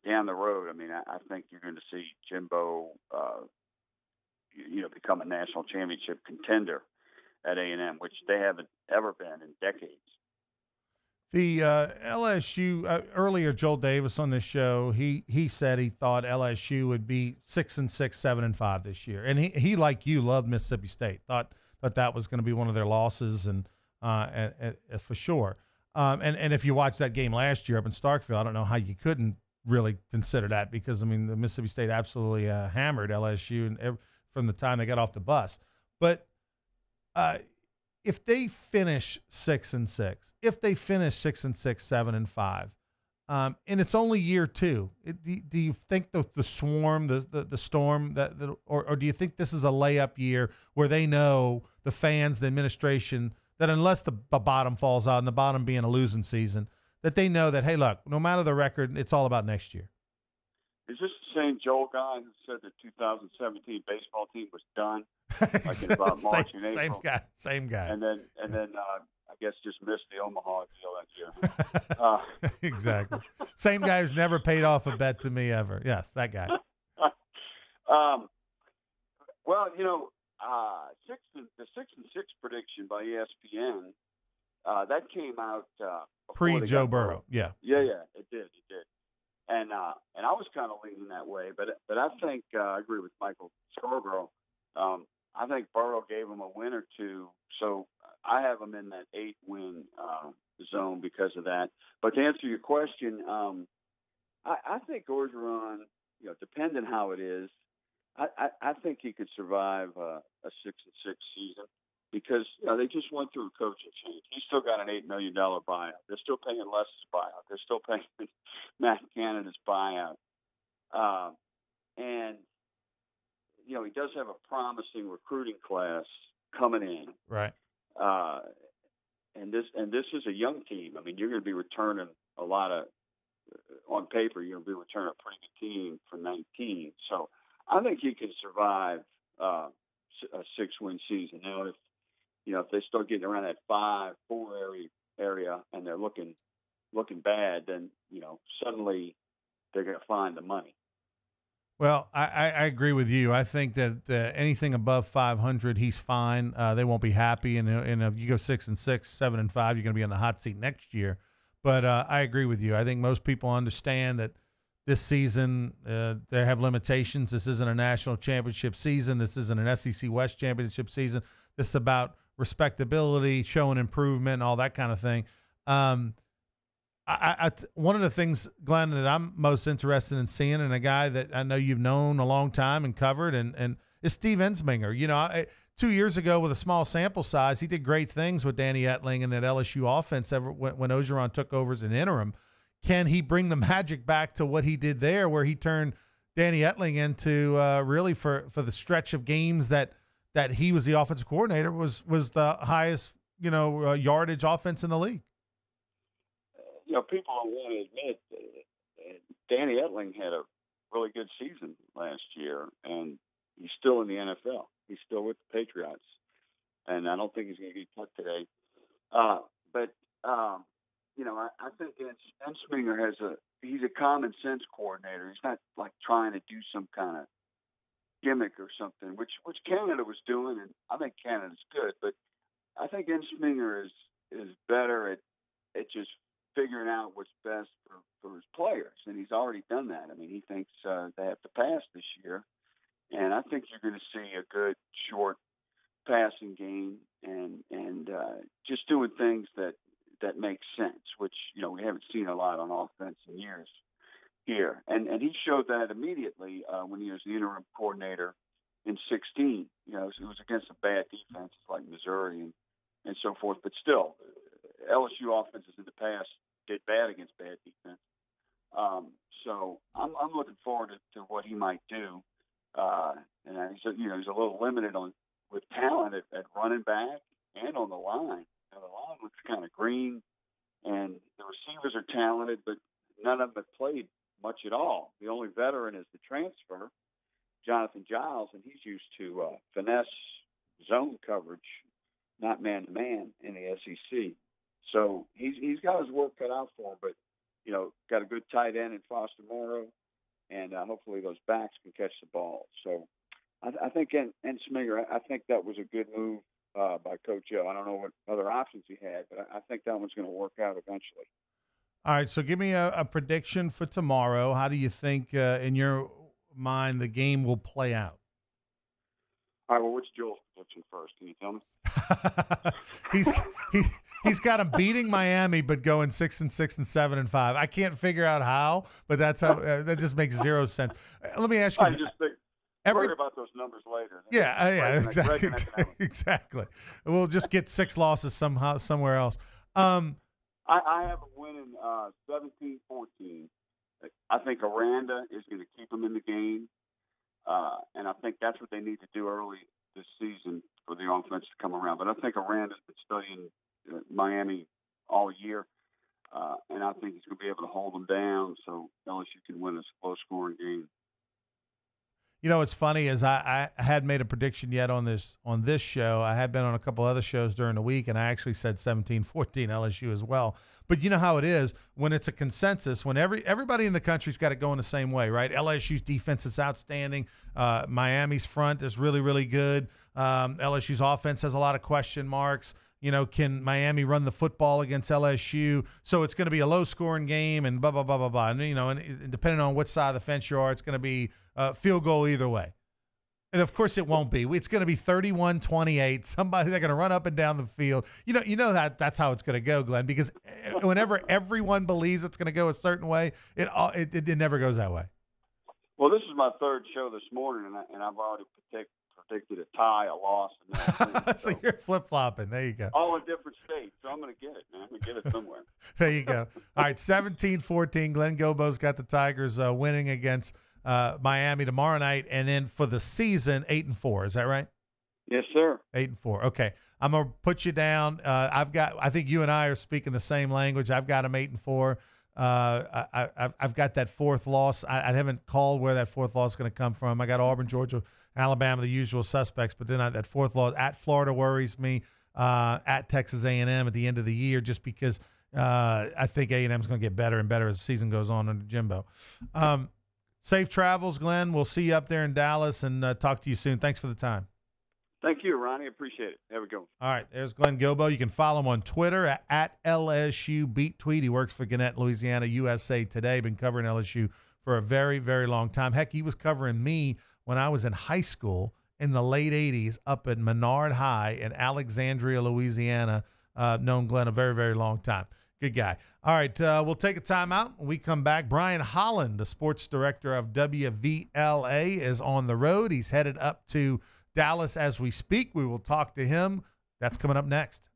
down the road, I mean, I think you're going to see Jimbo, you know, become a national championship contender at A&M, which they haven't ever been in decades. The LSU earlier, Joel Davis on this show, he said he thought LSU would be 6-6, 7-5 this year, and he like you loved Mississippi State, thought that was going to be one of their losses, and for sure. And if you watch that game last year up in Starkville, I don't know how you couldn't really consider that, because I mean the Mississippi State absolutely hammered LSU and from the time they got off the bus, but. If they finish 6-6, if they finish 6-6, 7-5, and it's only year 2, do you think the swarm, the storm, or do you think this is a layup year where they know, the fans, the administration, that unless the bottom falls out, and the bottom being a losing season, that they know that, hey, look, no matter the record, it's all about next year? Is this the same Joel guy who said the 2017 baseball team was done? Like in about March and April. Same guy. And then I guess just missed the Omaha deal that year. Exactly. Same guy who's never paid off a bet to me ever. Yes, that guy. Well, you know, the 6-6 prediction by ESPN that came out pre-Joe Burrow. Yeah, it did. And I was kind of leaning that way, but I think I agree with Michael Scarborough. I think Burrow gave him a win or two, so I have him in that 8-win zone because of that. But to answer your question, I think Orgeron, you know, depending how it is, I think he could survive a 6-6 season, because they just went through a coaching change. He's still got an $8 million buyout. They're still paying Les's buyout. They're still paying Matt Canada's buyout. And, you know, he does have a promising recruiting class coming in. Right. And this is a young team. I mean, you're going to be returning a lot of, on paper, you're going to be returning a pretty good team for 19. So I think he can survive a 6-win season. Now, if they start getting around that 5-4 area and they're looking bad, then, you know, suddenly they're going to find the money. Well, I agree with you. I think that anything above 500, he's fine. They won't be happy, and if you go 6-6, 7-5, you're going to be on the hot seat next year. But I agree with you. I think most people understand that this season they have limitations. This isn't a national championship season. This isn't an SEC West championship season. This is about respectability, showing improvement, all that kind of thing. One of the things, Glenn, that I'm most interested in seeing, and a guy that I know you've known a long time and covered, and is Steve Ensminger. You know, 2 years ago with a small sample size, he did great things with Danny Etling and that LSU offense when Orgeron took over as an interim. Can he bring the magic back to what he did there, where he turned Danny Etling into really for the stretch of games that he was the offensive coordinator was the highest, you know, yardage offense in the league? You know, people don't want to admit Danny Etling had a really good season last year, and he's still in the NFL. He's still with the Patriots, and I don't think he's going to get cut today. But I think Ensminger he's a common sense coordinator. He's not like trying to do some kind of gimmick or something, which Canada was doing, and I think Canada's good, but I think Ensminger is better at just figuring out what's best for his players, and he's already done that. I mean, he thinks they have to pass this year, and I think you're going to see a good short passing game and just doing things that make sense, which we haven't seen a lot on offense in years here, and he showed that immediately when he was the interim coordinator in 2016. It was against a bad defense like Missouri and so forth, but still, LSU offenses in the past did bad against bad defense. So I'm looking forward to what he might do. And he's a little limited with talent at running back and on the line. The line looks kind of green, and the receivers are talented, but none of them have played much at all. The only veteran is the transfer, Jonathan Giles, and he's used to finesse zone coverage, not man-to-man in the SEC. So he's got his work cut out for him, but, got a good tight end in Foster Moreau, and hopefully those backs can catch the ball. So I think Ensminger, I think that was a good move by Coach O. I don't know what other options he had, but I think that one's going to work out eventually. All right, so give me a prediction for tomorrow. How do you think, in your mind, the game will play out? All right, well, what's Joel's prediction first? Can you tell me? He's got him beating Miami, but going 6-6 and 7-5. I can't figure out how, but that's how. That just makes zero sense. Let me ask you. I just think. Worry about those numbers later. Yeah, exactly. We'll just get 6 losses somewhere else. I have a winning 17-14. I think Aranda is going to keep them in the game, and I think that's what they need to do early this season for the offense to come around. But I think Aranda's been studying Miami all year, and I think he's going to be able to hold them down so LSU can win a low-scoring game. What's funny is I hadn't made a prediction yet on this show. I had been on a couple other shows during the week, and I actually said 17-14 LSU as well. But you know how it is when it's a consensus, when everybody in the country's got it going the same way, right? LSU's defense is outstanding. Miami's front is really, really good. LSU's offense has a lot of question marks. Can Miami run the football against LSU? So it's going to be a low-scoring game and blah, blah, blah, blah, blah. And, and depending on which side of the fence you are, it's going to be field goal either way. And, of course, it won't be. It's going to be 31-28. Somebody, they're going to run up and down the field. That's how it's going to go, Glenn, because whenever everyone believes it's going to go a certain way, it never goes that way. Well, this is my third show this morning, and I've already predicted a tie, a loss. And so you're flip-flopping. There you go. All in different states, so I'm going to get it, man. I'm going to get it somewhere. There you go. All right, 17-14. Glenn Gobo's got the Tigers winning against Miami tomorrow night, and then for the season, 8-4. Is that right? Yes, sir. 8-4. Okay, I'm gonna put you down. I think you and I are speaking the same language. I've got them 8-4. I've got that fourth loss. I haven't called where that fourth loss is going to come from. I got Auburn, Georgia, Alabama, the usual suspects, but then that fourth loss at Florida worries me. At Texas A&M at the end of the year, just because I think A&M is going to get better and better as the season goes on under Jimbo. Safe travels, Glenn. We'll see you up there in Dallas and talk to you soon. Thanks for the time. Thank you, Ronnie. Appreciate it. Have a good one. All right, there's Glenn Gobo. You can follow him on Twitter at LSU Beat Tweet. He works for Gannett, Louisiana, USA Today. Been covering LSU for a very, very long time. Heck, he was covering me when I was in high school in the late 80s up at Menard High in Alexandria, Louisiana. Known Glenn a very, very long time. Good guy. All right, we'll take a timeout. When we come back, Brian Holland, the sports director of WVLA, is on the road. He's headed up to Dallas as we speak. We will talk to him. That's coming up next.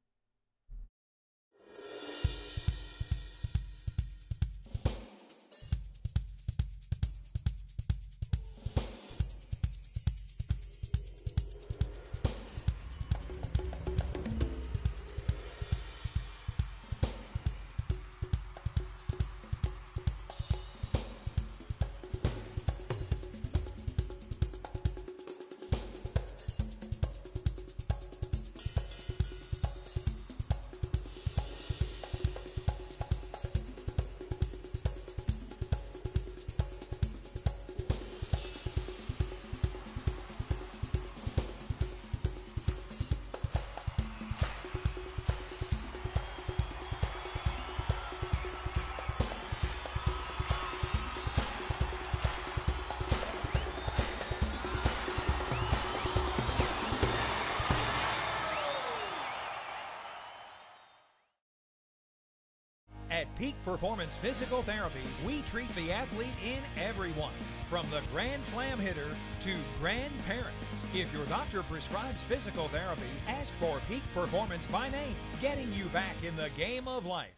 Peak Performance Physical Therapy, we treat the athlete in everyone, from the Grand Slam hitter to grandparents. If your doctor prescribes physical therapy, ask for Peak Performance by name, getting you back in the game of life.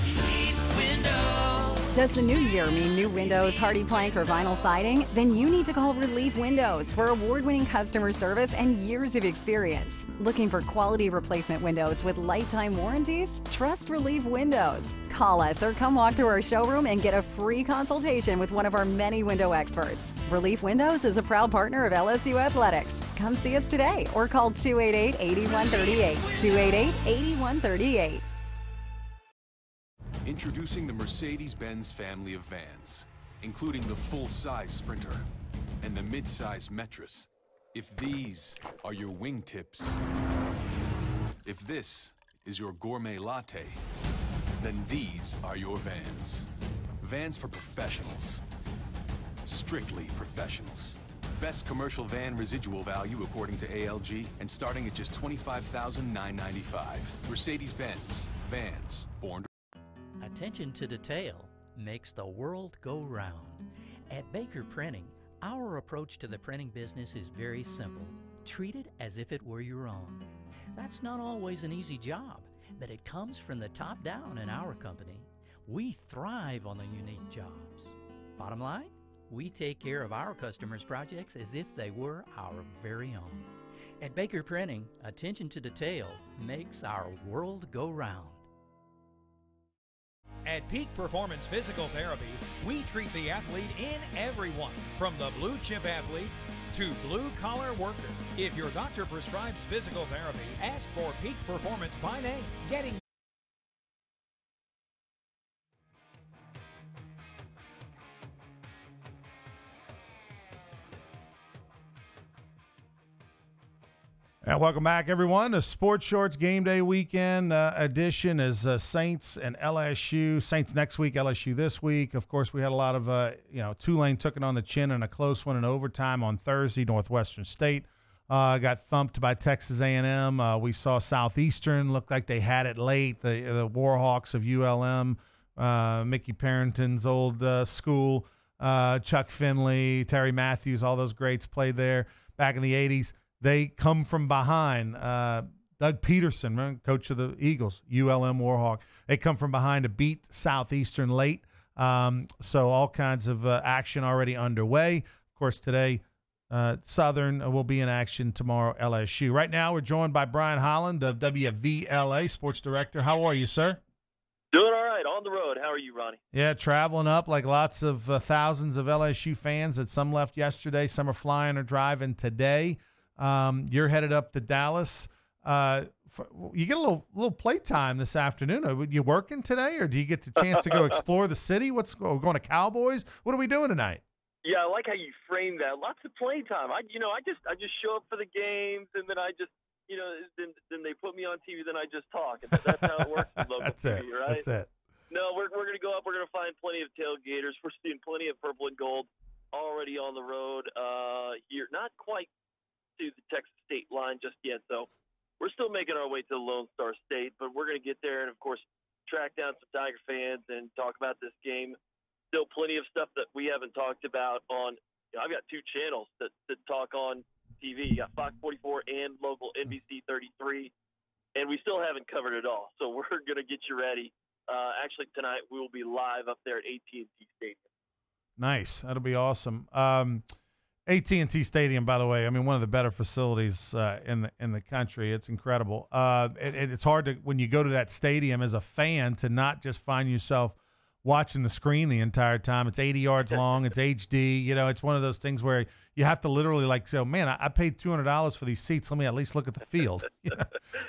Relief Windows. Does the new year mean new windows, hardy plank, or vinyl siding? Then you need to call Relief Windows for award-winning customer service and years of experience. Looking for quality replacement windows with lifetime warranties? Trust Relief Windows. Call us or come walk through our showroom and get a free consultation with one of our many window experts. Relief Windows is a proud partner of LSU Athletics. Come see us today or call 288-8138. 288-8138. Introducing the Mercedes-Benz family of vans, including the full-size Sprinter and the mid-size Metris. If these are your wingtips, if this is your gourmet latte, then these are your vans. Vans for professionals. Strictly professionals. Best commercial van residual value according to ALG, and starting at just $25,995. Mercedes-Benz. Vans. Born to... Attention to detail makes the world go round. At Baker Printing, our approach to the printing business is very simple. Treat it as if it were your own. That's not always an easy job, but it comes from the top down in our company. We thrive on the unique jobs. Bottom line, we take care of our customers' projects as if they were our very own. At Baker Printing, attention to detail makes our world go round. At Peak Performance Physical Therapy, we treat the athlete in everyone, from the blue chip athlete to blue collar worker. If your doctor prescribes physical therapy, ask for Peak Performance by name, getting And welcome back, everyone. The Sports Shorts Game Day Weekend edition is Saints and LSU. Saints next week, LSU this week. Of course, we had a lot of, Tulane took it on the chin in a close one in overtime on Thursday. Northwestern State got thumped by Texas A&M. We saw Southeastern look like they had it late. The Warhawks of ULM, Mickey Parrington's old school, Chuck Finley, Terry Matthews, all those greats played there back in the 80s. They come from behind. Doug Peterson, right, coach of the Eagles, ULM Warhawk. They come from behind to beat Southeastern late. So all kinds of action already underway. Of course, today, Southern will be in action tomorrow, LSU. Right now, we're joined by Brian Holland of WVLA, Sports Director. How are you, sir? Doing all right. On the road. How are you, Ronnie? Yeah, traveling up like lots of thousands of LSU fans that some left yesterday, some are flying or driving today. You're headed up to Dallas. You get a little playtime this afternoon. Are you working today, or do you get the chance to go explore the city? What's going to Cowboys? What are we doing tonight? Yeah, I like how you frame that. Lots of playtime. I just show up for the games, and then I just, then they put me on TV, then I just talk. And that's how it works in local That's TV, it. right? That's it. No, we're going to go up. We're going to find plenty of tailgaters. We're seeing plenty of purple and gold already on the road here. Not quite to the Texas State line just yet, though. We're still making our way to the Lone Star State, but we're going to get there and, of course, track down some Tiger fans and talk about this game. Still plenty of stuff that we haven't talked about on I've got two channels that talk on TV. You got Fox 44 and local NBC 33, and we still haven't covered it all. So we're going to get you ready. Actually, tonight we will be live up there at AT&T Stadium. Nice. That'll be awesome. AT&T Stadium, by the way, I mean, one of the better facilities in the country. It's incredible. It's hard to, when you go to that stadium as a fan, to not just find yourself watching the screen the entire time. It's 80 yards long. It's HD. It's one of those things where you have to literally say, man, I paid $200 for these seats. Let me at least look at the field.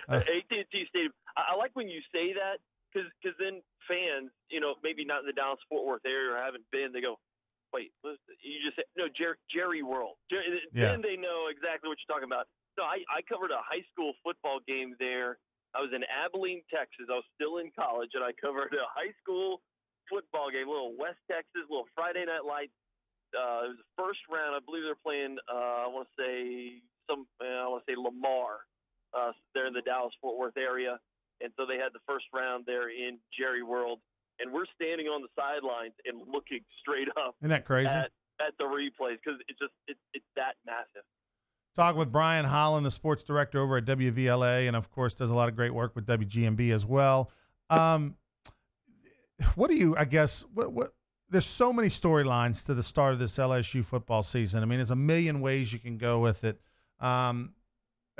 AT&T Stadium. I like when you say that because then fans, maybe not in the Dallas-Fort Worth area or haven't been, they go, wait, you just said, no, Jerry World. Then they know exactly what you're talking about. No, I covered a high school football game there. I was in Abilene, Texas. I was still in college, and I covered a high school football game, a little West Texas, a little Friday Night Lights. It was the first round. I believe they're playing, I want to say Lamar. They're in the Dallas-Fort Worth area. And so they had the first round there in Jerry World, and we're standing on the sidelines and looking straight up Isn't that crazy? at the replays because it's that massive. Talking with Brian Holland, the sports director over at WVLA, and of course does a lot of great work with WGMB as well. What do you? I guess what? There's so many storylines to the start of this LSU football season. I mean, there's a million ways you can go with it.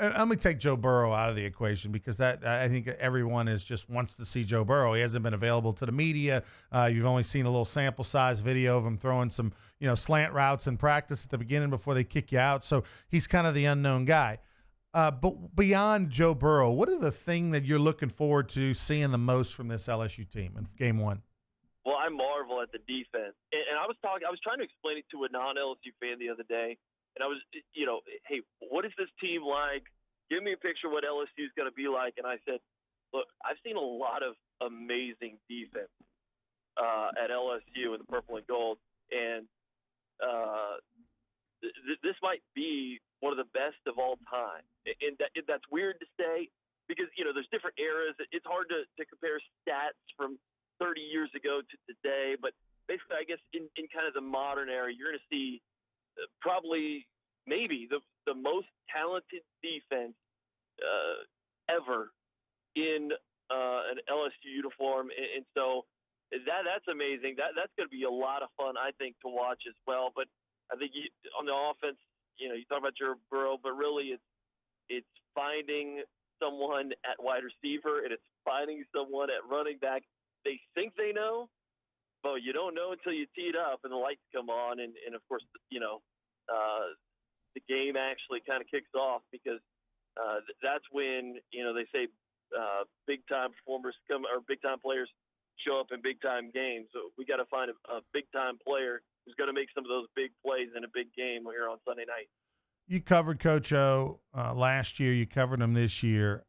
And let me take Joe Burrow out of the equation because that I think everyone just wants to see Joe Burrow. He hasn't been available to the media. You've only seen a little sample size video of him throwing some slant routes in practice at the beginning before they kick you out. So he's kind of the unknown guy. But beyond Joe Burrow, what are the thing that you're looking forward to seeing the most from this LSU team in game one? Well, I marvel at the defense, and I was trying to explain it to a non-LSU fan the other day. And I was, hey, what is this team like? Give me a picture of what LSU is going to be like. And I said, look, I've seen a lot of amazing defense at LSU in the purple and gold. And this might be one of the best of all time. And that's weird to say because, there's different eras. It's hard to compare stats from 30 years ago to today. But basically, I guess in kind of the modern era, you're going to see probably maybe the most talented defense ever in an LSU uniform, and so that's amazing. That's going to be a lot of fun, I think, to watch as well. But I think on the offense, you talk about your Burrow, but really it's finding someone at wide receiver and it's finding someone at running back. They think they know, but you don't know until you tee it up and the lights come on, and of course, the game actually kind of kicks off because that's when they say big time performers come or big time players show up in big time games. So we got to find a big time player who's going to make some of those big plays in a big game here on Sunday night. You covered Coach O last year. You covered him this year.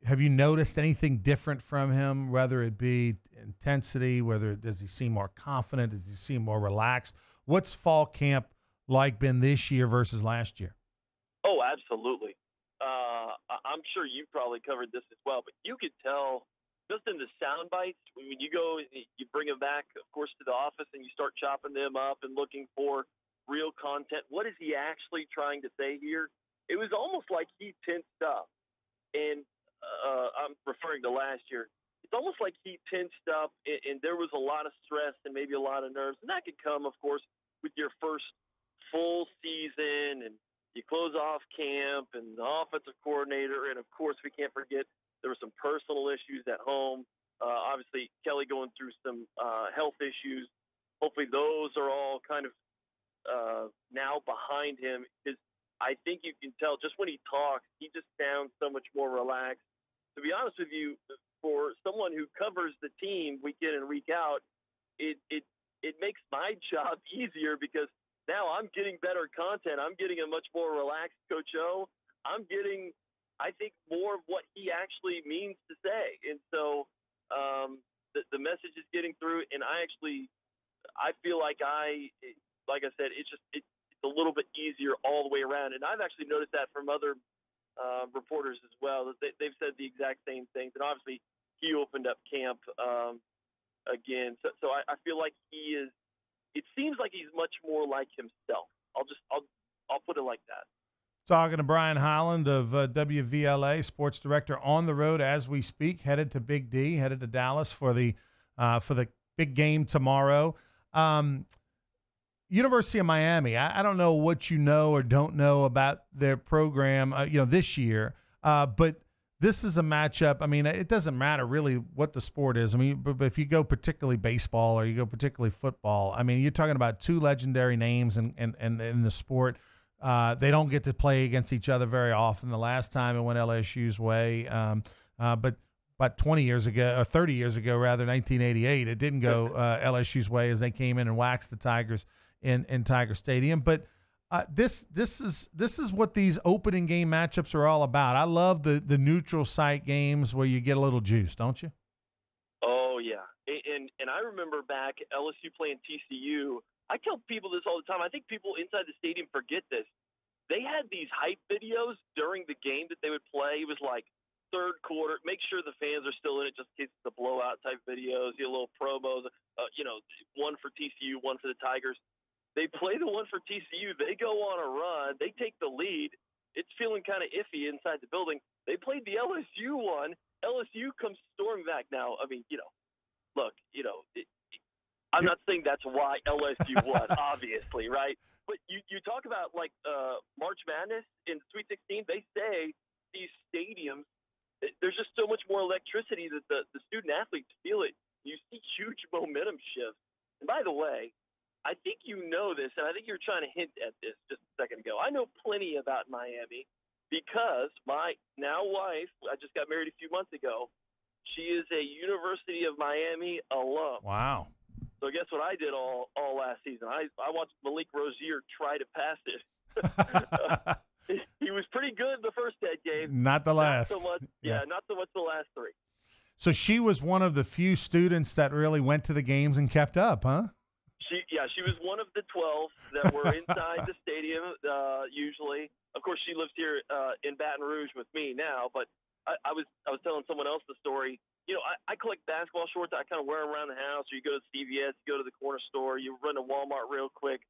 Have you noticed anything different from him, whether it be intensity, does he seem more confident? Does he seem more relaxed? What's fall camp like been this year versus last year? Oh, absolutely. I'm sure you've probably covered this as well, but you could tell just in the sound bites when you go, you bring them back, of course, to the office and you start chopping them up and looking for real content. What is he actually trying to say here? It was almost like he tensed up, and I'm referring to last year. It's almost like he tensed up, and there was a lot of stress and maybe a lot of nerves, and that could come, of course, with your first full season, and you close off camp, and the offensive coordinator, and of course, we can't forget there were some personal issues at home. Obviously, Kelly going through some health issues. Hopefully, those are all kind of now behind him. Because I think you can tell just when he talks, he just sounds so much more relaxed. To be honest with you, for someone who covers the team week in and week out, it makes my job easier because now I'm getting better content. I'm getting a much more relaxed Coach O. I'm getting, I think, more of what he actually means to say. And so the message is getting through, and I feel like I said, it's a little bit easier all the way around. And I've actually noticed that from other reporters as well. They've said the exact same things. And obviously he opened up camp again. So I feel like he is, it seems like he's much more like himself. I'll put it like that. Talking to Brian Holland of WVLA, sports director on the road as we speak, headed to Big D, headed to Dallas for the big game tomorrow. University of Miami, I don't know what you know or don't know about their program, this year, but this is a matchup. I mean, it doesn't matter really what the sport is. I mean, but if you go particularly baseball or you go particularly football, I mean, you're talking about two legendary names in the sport. They don't get to play against each other very often. The last time it went LSU's way, but about 20 years ago, or 30 years ago, rather, 1988, it didn't go LSU's way as they came in and waxed the Tigers in Tiger Stadium. But this is what these opening game matchups are all about. I love the neutral site games where you get a little juice, don't you? Oh yeah, and I remember back LSU playing TCU. I tell people this all the time. I think people inside the stadium forget this. They had these hype videos during the game that they would play. It was like third quarter. Make sure the fans are still in it, just in case it's a blowout type videos. You know, little promos. One for TCU, one for the Tigers. They play the one for TCU. They go on a run. They take the lead. It's feeling kind of iffy inside the building. They played the LSU one. LSU comes storming back. Now, I mean, look, I'm not saying that's why LSU won, obviously, right? But you talk about like March Madness in Sweet 16. They say these stadiums, there's just so much more electricity that the student athletes feel it. You see huge momentum shifts. And by the way, I think you know this, and I think you're trying to hint at this just a second ago. I know plenty about Miami because my now wife, I just got married a few months ago. She is a University of Miami alum. Wow. So guess what I did all last season? I watched Malik Rozier try to pass it. He was pretty good the first 10 games. Not the last. Not so much, not so much the last 3. So she was one of the few students that really went to the games and kept up, huh? She was one of the 12 that were inside the stadium usually. Of course, she lives here in Baton Rouge with me now, but I was telling someone else the story. I collect basketball shorts. I kind of wear them around the house, or you go to CVS, you go to the corner store, you run to Walmart real quick.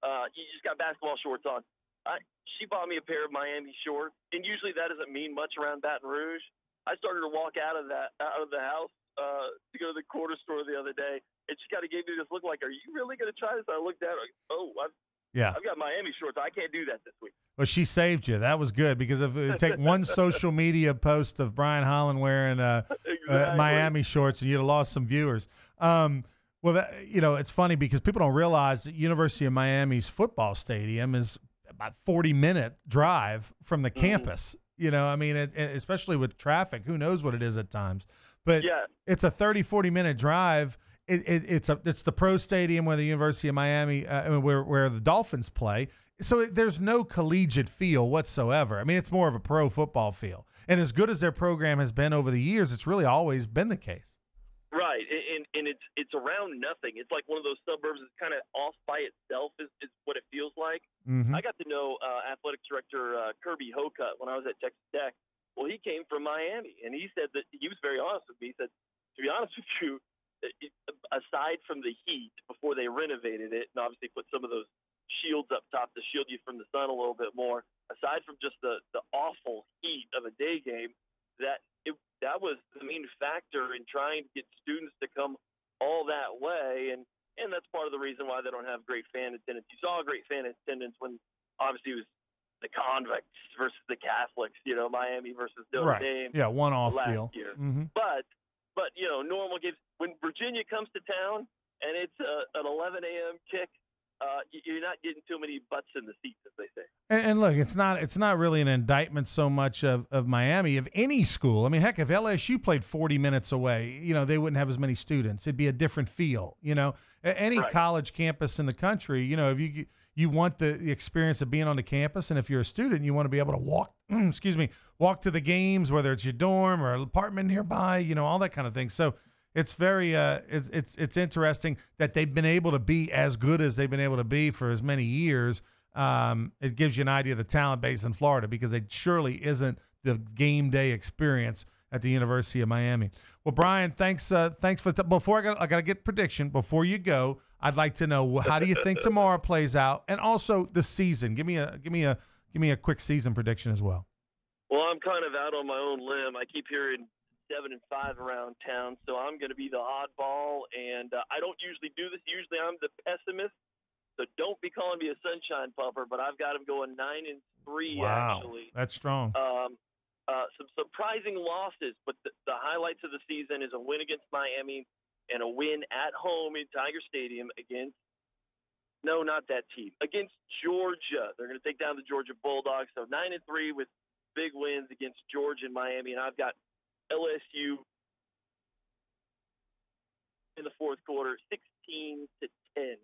You just got basketball shorts on. She bought me a pair of Miami shorts, and usually that doesn't mean much around Baton Rouge. I started to walk out of the house to go to the corner store the other day, and she kind of gave me this look like, "Are you really going to try this?" I looked at her, like, I've got Miami shorts. I can't do that this week. Well, she saved you. That was good because if it take one social media post of Brian Holland wearing exactly. Miami shorts, and you'd have lost some viewers. It's funny because people don't realize that University of Miami's football stadium is about 40-minute drive from the campus. Especially with traffic, who knows what it is at times. But it's a 30, 40-minute drive. It's the pro stadium where the University of Miami, where the Dolphins play. So there's no collegiate feel whatsoever. I mean, it's more of a pro football feel. And as good as their program has been over the years, it's really always been the case. Right, and it's around nothing. It's like one of those suburbs that's kind of off by itself is what it feels like. Mm-hmm. I got to know athletic director Kirby Hokut when I was at Texas Tech. Well, he came from Miami, and he said that he was very honest with me. He said, to be honest with you, aside from the heat before they renovated it and obviously put some of those shields up top to shield you from the sun a little bit more, aside from just the awful heat of a day game, that was the main factor in trying to get students to come all that way, and that's part of the reason why they don't have great fan attendance. You saw a great fan attendance when obviously it was the convicts versus the Catholics, Miami versus Notre Dame. Yeah, one-off last deal. year. Mm-hmm. But normal games, when Virginia comes to town and it's an 11 a.m. kick, you're not getting too many butts in the seats, as they say. And look, it's not really an indictment so much of Miami, of any school. I mean, heck, if LSU played 40 minutes away, they wouldn't have as many students. It'd be a different feel. Any college campus in the country, if you want the experience of being on the campus, and if you're a student, you want to be able to walk to the games, whether it's your dorm or an apartment nearby, all that kind of thing. So it's very it's interesting that they've been able to be as good as they've been able to be for as many years. It gives you an idea of the talent base in Florida, because it surely isn't the game day experience at the University of Miami. Well, Brian, thanks for before I got to get prediction before you go. I'd like to know, how do you think tomorrow plays out, and also the season. Give me a quick season prediction as well. Well, I'm kind of out on my own limb. I keep hearing 7-5 around town, so I'm going to be the oddball, and I don't usually do this. Usually I'm the pessimist, so don't be calling me a sunshine pumper, but I've got them going 9-3. Wow, actually. That's strong. Some surprising losses, but the highlights of the season is a win against Miami and a win at home in Tiger Stadium against Georgia. They're going to take down the Georgia Bulldogs, so 9-3 with big wins against Georgia and Miami, and I've got LSU in the fourth quarter, 16-10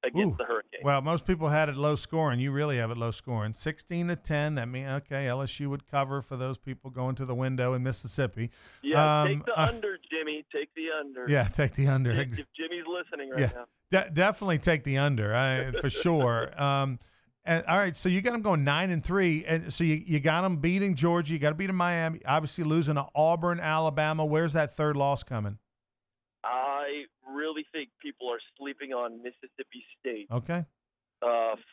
against the Hurricanes. Well, most people had it low scoring. You really have it low scoring. 16-10. That means, okay, LSU would cover for those people going to the window in Mississippi. Yeah, take the under, Jimmy. Take the under. Yeah, take the under. If Jimmy's listening right now. Definitely take the under, for sure. All right, so you got them going 9-3, and so you got them beating Georgia. You got to beat them Miami. Obviously losing to Auburn, Alabama. Where's that third loss coming? I really think people are sleeping on Mississippi State. Okay.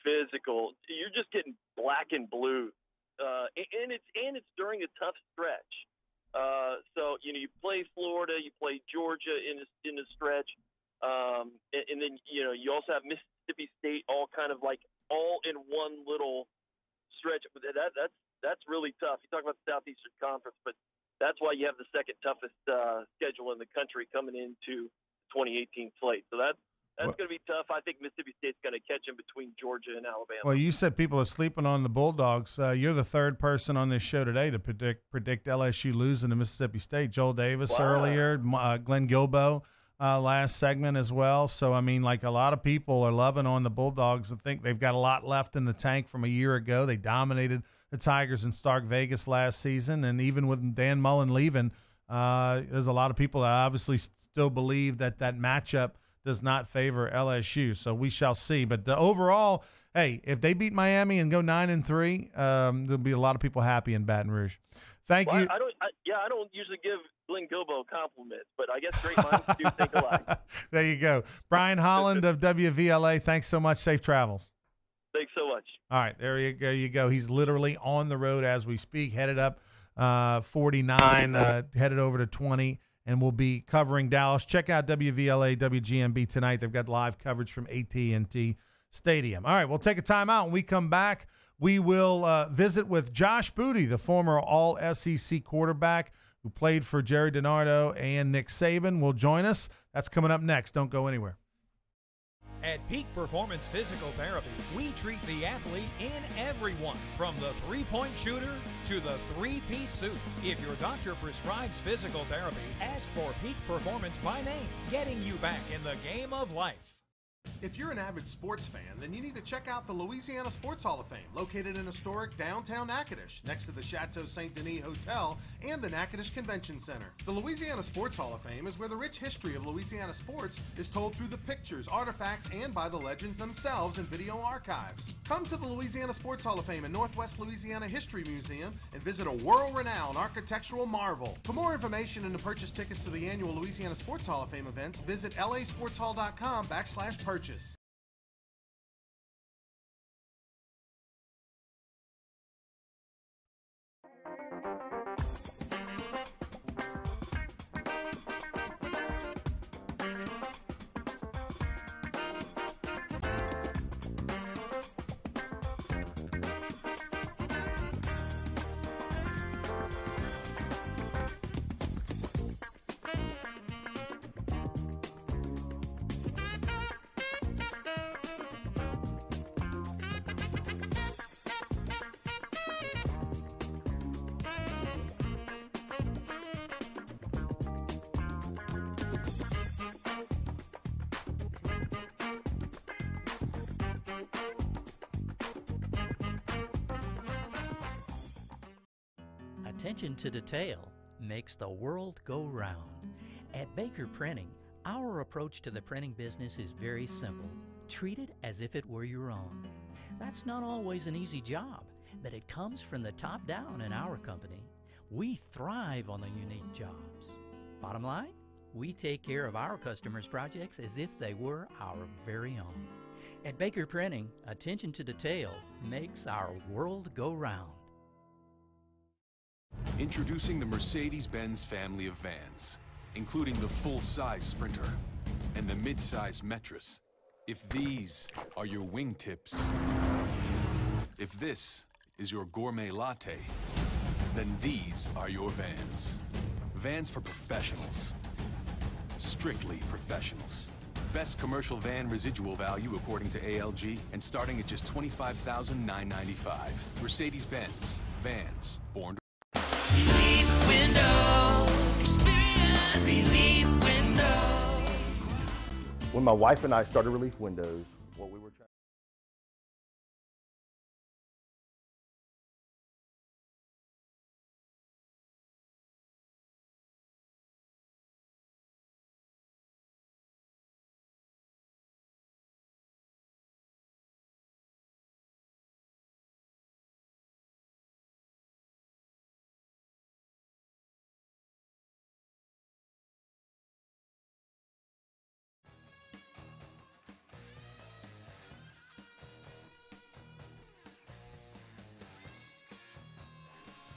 Physical. You're just getting black and blue, and it's during a tough stretch. So you play Florida, you play Georgia in the stretch, and then you also have Mississippi State all kind of like all in one little stretch. That's really tough. You talk about the Southeastern Conference, but that's why you have the second toughest schedule in the country coming into 2018 slate. So that's going to be tough. I think Mississippi State's going to catch them between Georgia and Alabama. Well, you said people are sleeping on the Bulldogs. You're the third person on this show today to predict LSU losing to Mississippi State. Joel Davis earlier, Glenn Gilbo last segment as well. So, I mean, like a lot of people are loving on the Bulldogs and think they've got a lot left in the tank from a year ago. They dominated the Tigers in Stark Vegas last season, and even with Dan Mullen leaving, there's a lot of people that obviously still believe that matchup does not favor LSU. So we shall see. But the overall, hey, if they beat Miami and go 9-3, there'll be a lot of people happy in Baton Rouge. Thank you. I don't usually give Glenn Gilbo compliments, but I guess great minds do think alike. There you go. Brian Holland of WVLA, thanks so much. Safe travels. Thanks so much. All right, there you go. He's literally on the road as we speak, headed up 49, headed over to 20, and we'll be covering Dallas. Check out WVLA, WGMB tonight. They've got live coverage from AT&T Stadium. All right, we'll take a timeout. When we come back, we will visit with Josh Booty, the former All-SEC quarterback who played for Jerry DiNardo and Nick Saban, will join us. That's coming up next. Don't go anywhere. At Peak Performance Physical Therapy, we treat the athlete in everyone, from the three-point shooter to the three-piece suit. If your doctor prescribes physical therapy, ask for Peak Performance by name, getting you back in the game of life. If you're an avid sports fan, then you need to check out the Louisiana Sports Hall of Fame, located in historic downtown Natchitoches, next to the Chateau St. Denis Hotel and the Natchitoches Convention Center. The Louisiana Sports Hall of Fame is where the rich history of Louisiana sports is told through the pictures, artifacts, and by the legends themselves in video archives. Come to the Louisiana Sports Hall of Fame and Northwest Louisiana History Museum and visit a world-renowned architectural marvel. For more information and to purchase tickets to the annual Louisiana Sports Hall of Fame events, visit lasportshall.com/purchase. Attention to detail makes the world go round. At Baker Printing, our approach to the printing business is very simple. Treat it as if it were your own. That's not always an easy job, but it comes from the top down in our company. We thrive on the unique jobs. Bottom line, we take care of our customers' projects as if they were our very own. At Baker Printing, attention to detail makes our world go round. Introducing the Mercedes-Benz family of vans, including the full-size Sprinter and the mid-size Metris. If these are your wingtips, if this is your gourmet latte, then these are your vans. Vans for professionals. Strictly professionals. Best commercial van residual value according to ALG, and starting at just $25,995. Mercedes-Benz. Vans born to Relief Window. Experience Relief Window. When my wife and I started Relief Windows, what we were trying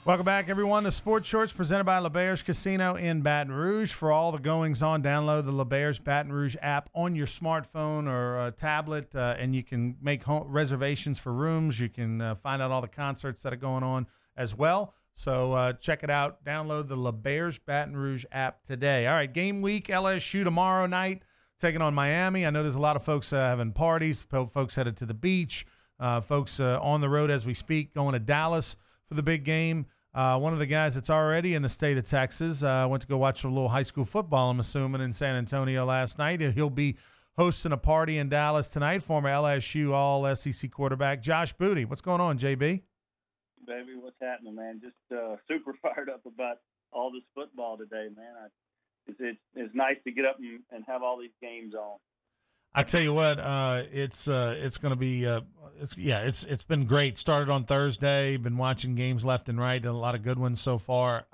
Welcome back, everyone, to Sports Shorts presented by LeBears Casino in Baton Rouge. For all the goings-on, download the LeBears Baton Rouge app on your smartphone or tablet, and you can make reservations for rooms. You can find out all the concerts that are going on as well. So check it out. Download the LeBears Baton Rouge app today. All right, game week, LSU tomorrow night, taking on Miami. I know there's a lot of folks having parties, folks headed to the beach, folks on the road as we speak, going to Dallas for the big game. One of the guys that's already in the state of Texas went to go watch a little high school football, I'm assuming, in San Antonio last night. He'll be hosting a party in Dallas tonight. Former LSU All-SEC quarterback Josh Booty. What's going on, JB? Baby, what's happening, man? Just super fired up about all this football today, man. It's nice to get up and have all these games on. I tell you what, it's going to be it's been great. Started on Thursday. Been watching games left and right. A lot of good ones so far.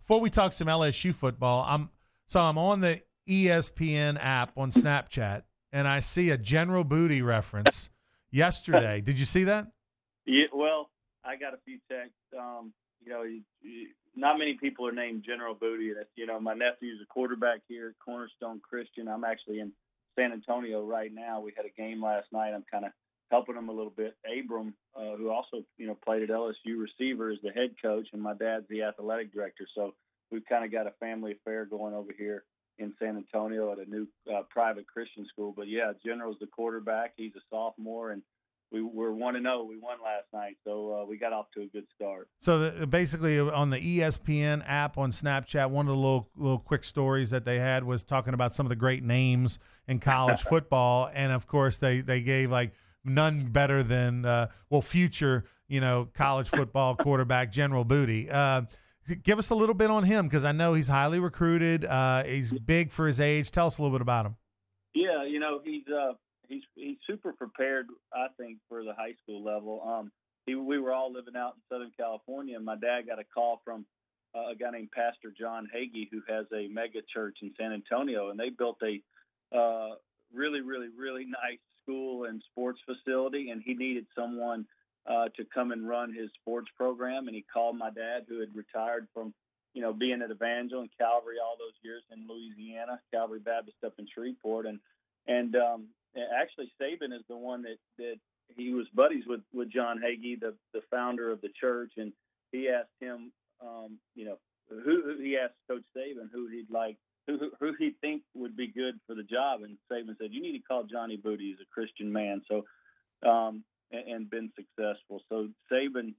Before we talk some LSU football, I'm on the ESPN app on Snapchat, and I see a General Booty reference yesterday. Did you see that? Yeah. Well, I got a few texts. Not many people are named General Booty. That's, my nephew's a quarterback here at Cornerstone Christian. I'm actually in San Antonio right now. We had a game last night. I'm kind of helping them a little bit. Abram, who also played at LSU receiver, is the head coach, and my dad's the athletic director. So we've kind of got a family affair going over here in San Antonio at a new private Christian school. But yeah, General's the quarterback. He's a sophomore, and we're 1-0. We won last night, so we got off to a good start. So basically, on the ESPN app on Snapchat, one of the little quick stories that they had was talking about some of the great names in college football, and of course they gave like none better than future college football quarterback General Booty. Give us a little bit on him, because I know he's highly recruited. He's big for his age. Tell us a little bit about him. Yeah, he's super prepared, I think, for the high school level. We were all living out in Southern California, and my dad got a call from a guy named Pastor John Hagee, who has a mega church in San Antonio, and they built a really, really, really nice school and sports facility, and he needed someone to come and run his sports program. And he called my dad, who had retired from being at Evangel and Calvary all those years in Louisiana, Calvary Baptist up in Shreveport, and actually Saban is the one that he was buddies with John Hagee, the founder of the church, and he asked him, who he asked Coach Saban who he'd think would be good for the job, and Saban said, "You need to call Johnny Booty. He's a Christian man." So, and been successful. So Saban,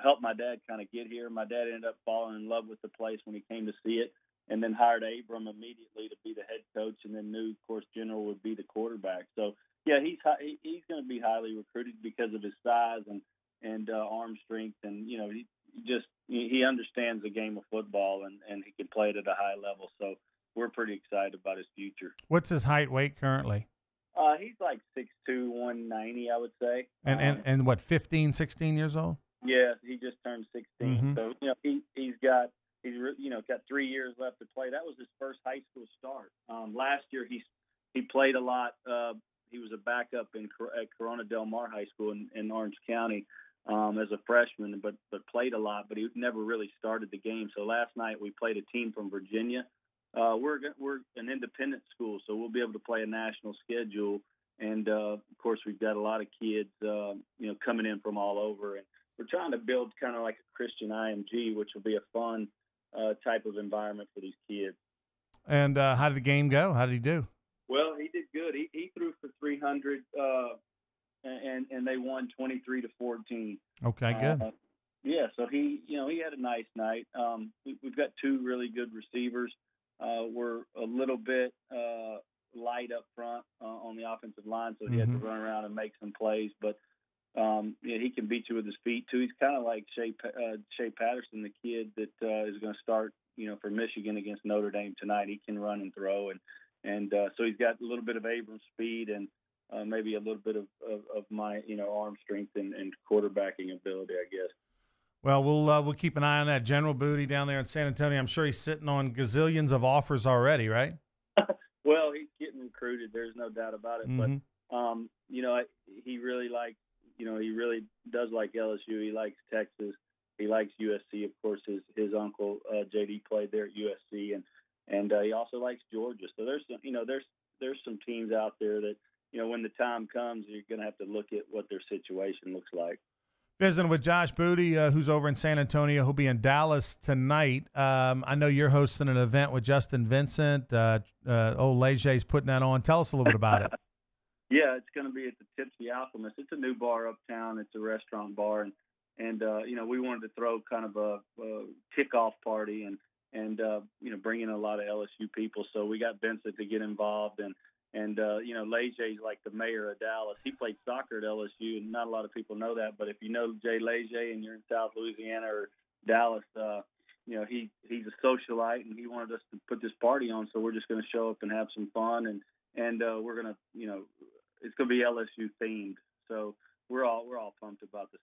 helped my dad kind of get here. My dad ended up falling in love with the place when he came to see it, and then hired Abram immediately to be the head coach, and then knew, of course, General would be the quarterback. So, yeah, he's going to be highly recruited because of his size and arm strength, and he understands the game of football, and he can play it at a high level. So we're pretty excited about his future. What's his height, weight currently? He's like 6'2", 190, I would say. And what, 15, 16 years old? Yeah, he just turned 16. Mm-hmm. So he's got 3 years left to play. That was his first high school start. Last year he played a lot. He was a backup at Corona Del Mar High School in Orange County as a freshman, but played a lot. But he never really started the game. So last night we played a team from Virginia. We're an independent school, so we'll be able to play a national schedule. And of course, we've got a lot of kids, coming in from all over, and we're trying to build kind of like a Christian IMG, which will be a fun type of environment for these kids. And how did the game go? How did he do? Well, he did good. He threw for 300, and they won 23-14. Okay, good. Yeah, so he had a nice night. We've got two really good receivers. We're a little bit light up front on the offensive line, so he had to run around and make some plays. But he can beat you with his feet too. He's kind of like Shea Patterson, the kid that is going to start, for Michigan against Notre Dame tonight. He can run and throw, and so he's got a little bit of Abrams' speed and maybe a little bit of my arm strength and quarterbacking ability, I guess. Well, we'll keep an eye on that. General Booty down there in San Antonio. I'm sure he's sitting on gazillions of offers already, right? Well, he's getting recruited. There's no doubt about it. Mm-hmm. But he really likes, he really does like LSU. He likes Texas. he likes USC. Of course, his uncle JD played there at USC, and he also likes Georgia. So there's some teams out there that, when the time comes, you're going to have to look at what their situation looks like. Visiting with Josh Booty, who's over in San Antonio. He'll be in Dallas tonight. I know you're hosting an event with Justin Vincent. Old Leger's putting that on. Tell us a little bit about it. Yeah, it's going to be at the Tipsy Alchemist. It's a new bar uptown. It's a restaurant bar, and we wanted to throw kind of a kickoff party and bring in a lot of LSU people. So we got Vincent to get involved, and Leger's like the mayor of Dallas. He played soccer at LSU, and not a lot of people know that. But if you know Jay Leger and you're in South Louisiana or Dallas, he's a socialite, and he wanted us to put this party on. So we're just going to show up and have some fun, and we're going to, it's going to be LSU themed. So we're all pumped about this,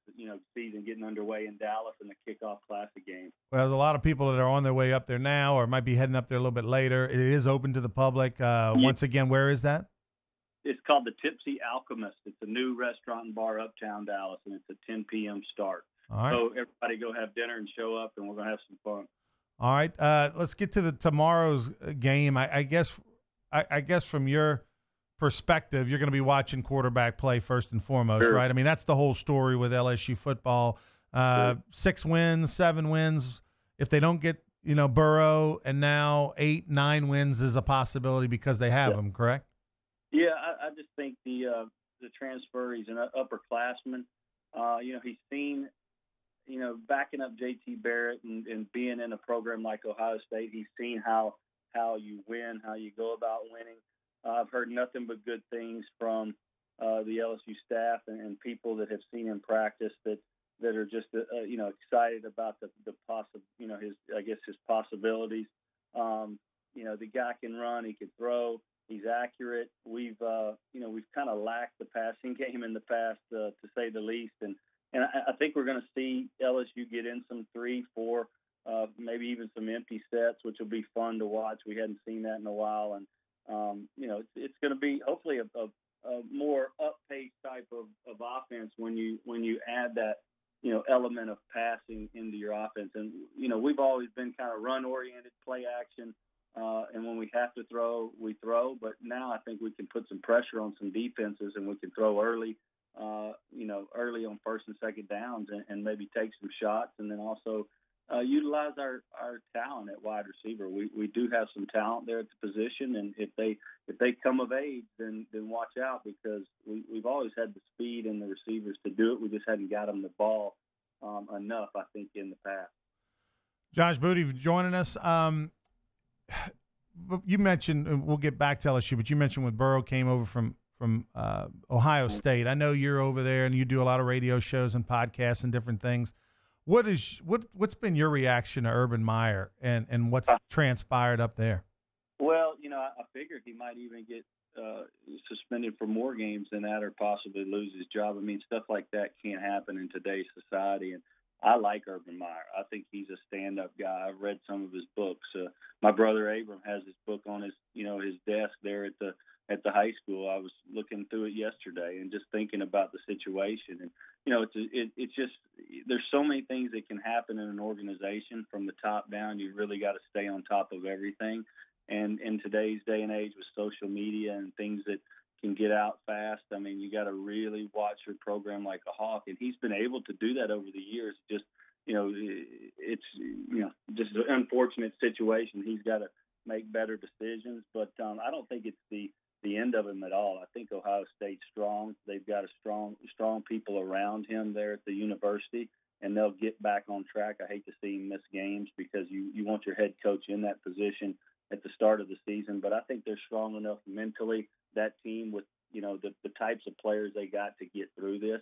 season getting underway in Dallas and the kickoff Classic game. Well, there's a lot of people that are on their way up there now, or might be heading up there a little bit later. It is open to the public. Once again, where is that? It's called the Tipsy Alchemist. It's a new restaurant and bar uptown Dallas, and it's a 10 p.m. start. All right. So everybody go have dinner and show up, and we're going to have some fun. All right. Let's get to tomorrow's game. I guess from your perspective, you're going to be watching quarterback play first and foremost, Sure. right? I mean, that's the whole story with LSU football. 6 wins, 7 wins. If they don't get, Burrow, and now 8, 9 wins is a possibility because they have them, correct? Yeah, I just think the transfer, he's an upperclassman. He's seen, backing up J.T. Barrett and being in a program like Ohio State, he's seen how you win, how you go about winning. I've heard nothing but good things from the LSU staff and people that have seen him practice that are just excited about the his possibilities. The guy can run, he can throw, he's accurate. We've kind of lacked the passing game in the past, to say the least, and I think we're going to see LSU get in some 3, 4, maybe even some empty sets, which will be fun to watch. We hadn't seen that in a while, and it's going to be hopefully a more up-paced type of offense when you add that element of passing into your offense. And we've always been kind of run-oriented, play action, and when we have to throw, we throw. But now I think we can put some pressure on some defenses, and we can throw early on first and second downs, and maybe take some shots, and then also utilize our talent at wide receiver. We do have some talent there at the position, and if they come of age, then watch out, because we've always had the speed and the receivers to do it. We just hadn't got them the ball enough, I think, in the past. Josh Booty joining us. You mentioned, and we'll get back to LSU, but you mentioned when Burrow came over from Ohio State. I know you're over there and you do a lot of radio shows and podcasts and different things. What's been your reaction to Urban Meyer and what's transpired up there? Well, I figured he might even get suspended for more games than that, or possibly lose his job. I mean, stuff like that can't happen in today's society. And I like Urban Meyer. I think he's a stand-up guy. I've read some of his books. My brother Abram has his book on his desk there at the high school. I was looking through it yesterday and just thinking about the situation. And it's just, there's so many things that can happen in an organization from the top down. You really got to stay on top of everything. And in today's day and age with social media and things that can get out fast, I mean, you got to really watch your program like a hawk. And he's been able to do that over the years. Just, it's just an unfortunate situation. He's got to make better decisions, but I don't think it's the end of him at all. I think Ohio State's strong. They've got a strong people around him there at the university, and they'll get back on track. I hate to see him miss games, because you want your head coach in that position at the start of the season, but I think they're strong enough mentally, that team, with the types of players they got to get through this.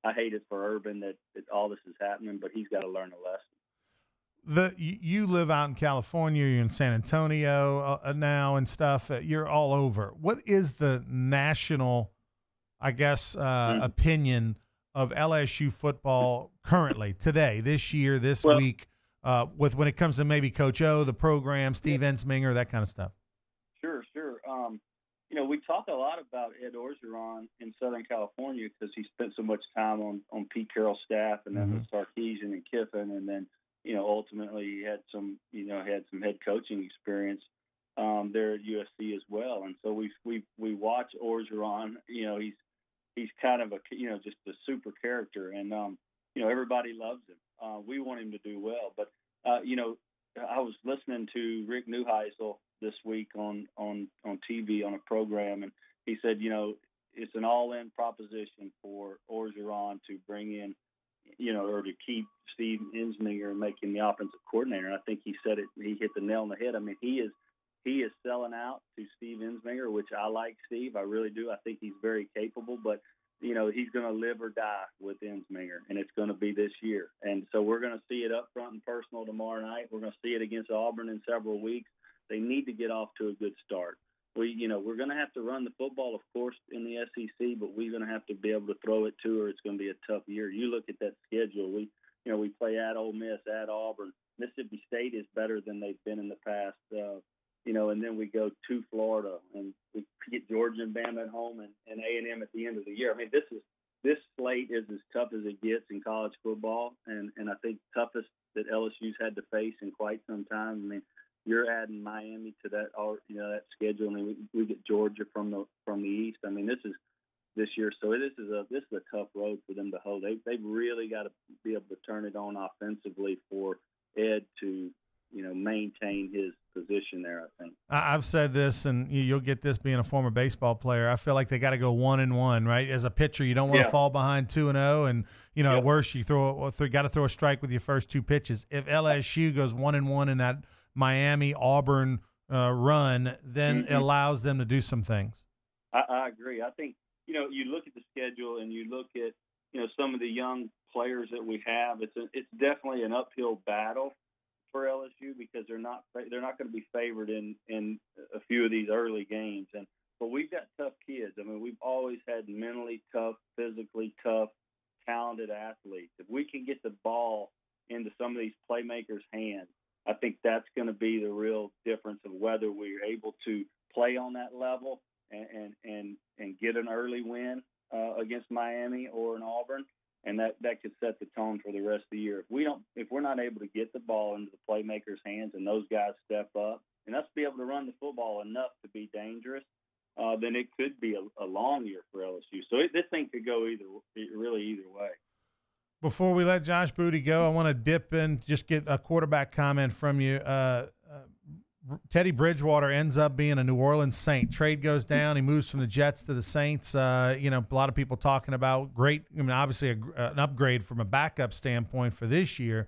I hate it for Urban that all this is happening, but he's got to learn a lesson. You live out in California, you're in San Antonio now and stuff. You're all over. What is the national, opinion of LSU football currently, today, this year, this week, when it comes to maybe Coach O, the program, Steve Ensminger, that kind of stuff? Sure. we talk a lot about Ed Orgeron in Southern California because he spent so much time on Pete Carroll's staff, and then with Sarkisian and Kiffin, and then ultimately he had some head coaching experience there at USC as well. And so we watch Orgeron. He's kind of a just a super character, and everybody loves him. We want him to do well, but I was listening to Rick Neuheisel this week on TV on a program, and he said, it's an all-in proposition for Orgeron to bring in, or to keep Steve Ensminger and make him the offensive coordinator. And I think he said it. He hit the nail on the head. I mean, he is selling out to Steve Ensminger, which I like Steve. I really do. I think he's very capable, but he's going to live or die with Ensminger, and it's going to be this year. And so we're going to see it up front and personal tomorrow night. We're going to see it against Auburn in several weeks. They need to get off to a good start. We're going to have to run the football, of course, in the SEC, but we're going to have to be able to throw it to her. It's going to be a tough year. You look at that schedule. We play at Ole Miss, at Auburn. Mississippi State is better than they've been in the past. And then we go to Florida, and we get Georgia and Bama at home, and A&M at the end of the year. I mean, this slate is as tough as it gets in college football, and I think toughest that LSU's had to face in quite some time. I mean, you're adding Miami to that, that schedule, and then we get Georgia from the East. I mean, this is this year, so this is a tough road for them to hold. They've really got to be able to turn it on offensively for Ed to maintain his position there, I think. I've said this, and you'll get this being a former baseball player. I feel like they got to go 1-1, right? As a pitcher, you don't want to fall behind 2-0, and at worst, you got to throw a strike with your first two pitches. If LSU goes 1-1 in that Miami Auburn run, then it allows them to do some things. I agree. I think you look at the schedule and you look at some of the young players that we have. It's definitely an uphill battle for LSU because they're not going to be favored in a few of these early games. But we've got tough kids. I mean, we've always had mentally tough, physically tough, talented athletes. If we can get the ball into some of these playmakers' hands, I think that's going to be the real difference of whether we're able to play on that level and get an early win against Miami or an Auburn. And that could set the tone for the rest of the year. If we're not able to get the ball into the playmakers' hands and those guys step up and us be able to run the football enough to be dangerous, then it could be a long year for LSU. So this thing could go either way. Before we let Josh Booty go, I want to dip in, just get a quarterback comment from you. Teddy Bridgewater ends up being a New Orleans Saint. Trade goes down. He moves from the Jets to the Saints. A lot of people talking about great. I mean, obviously an upgrade from a backup standpoint for this year.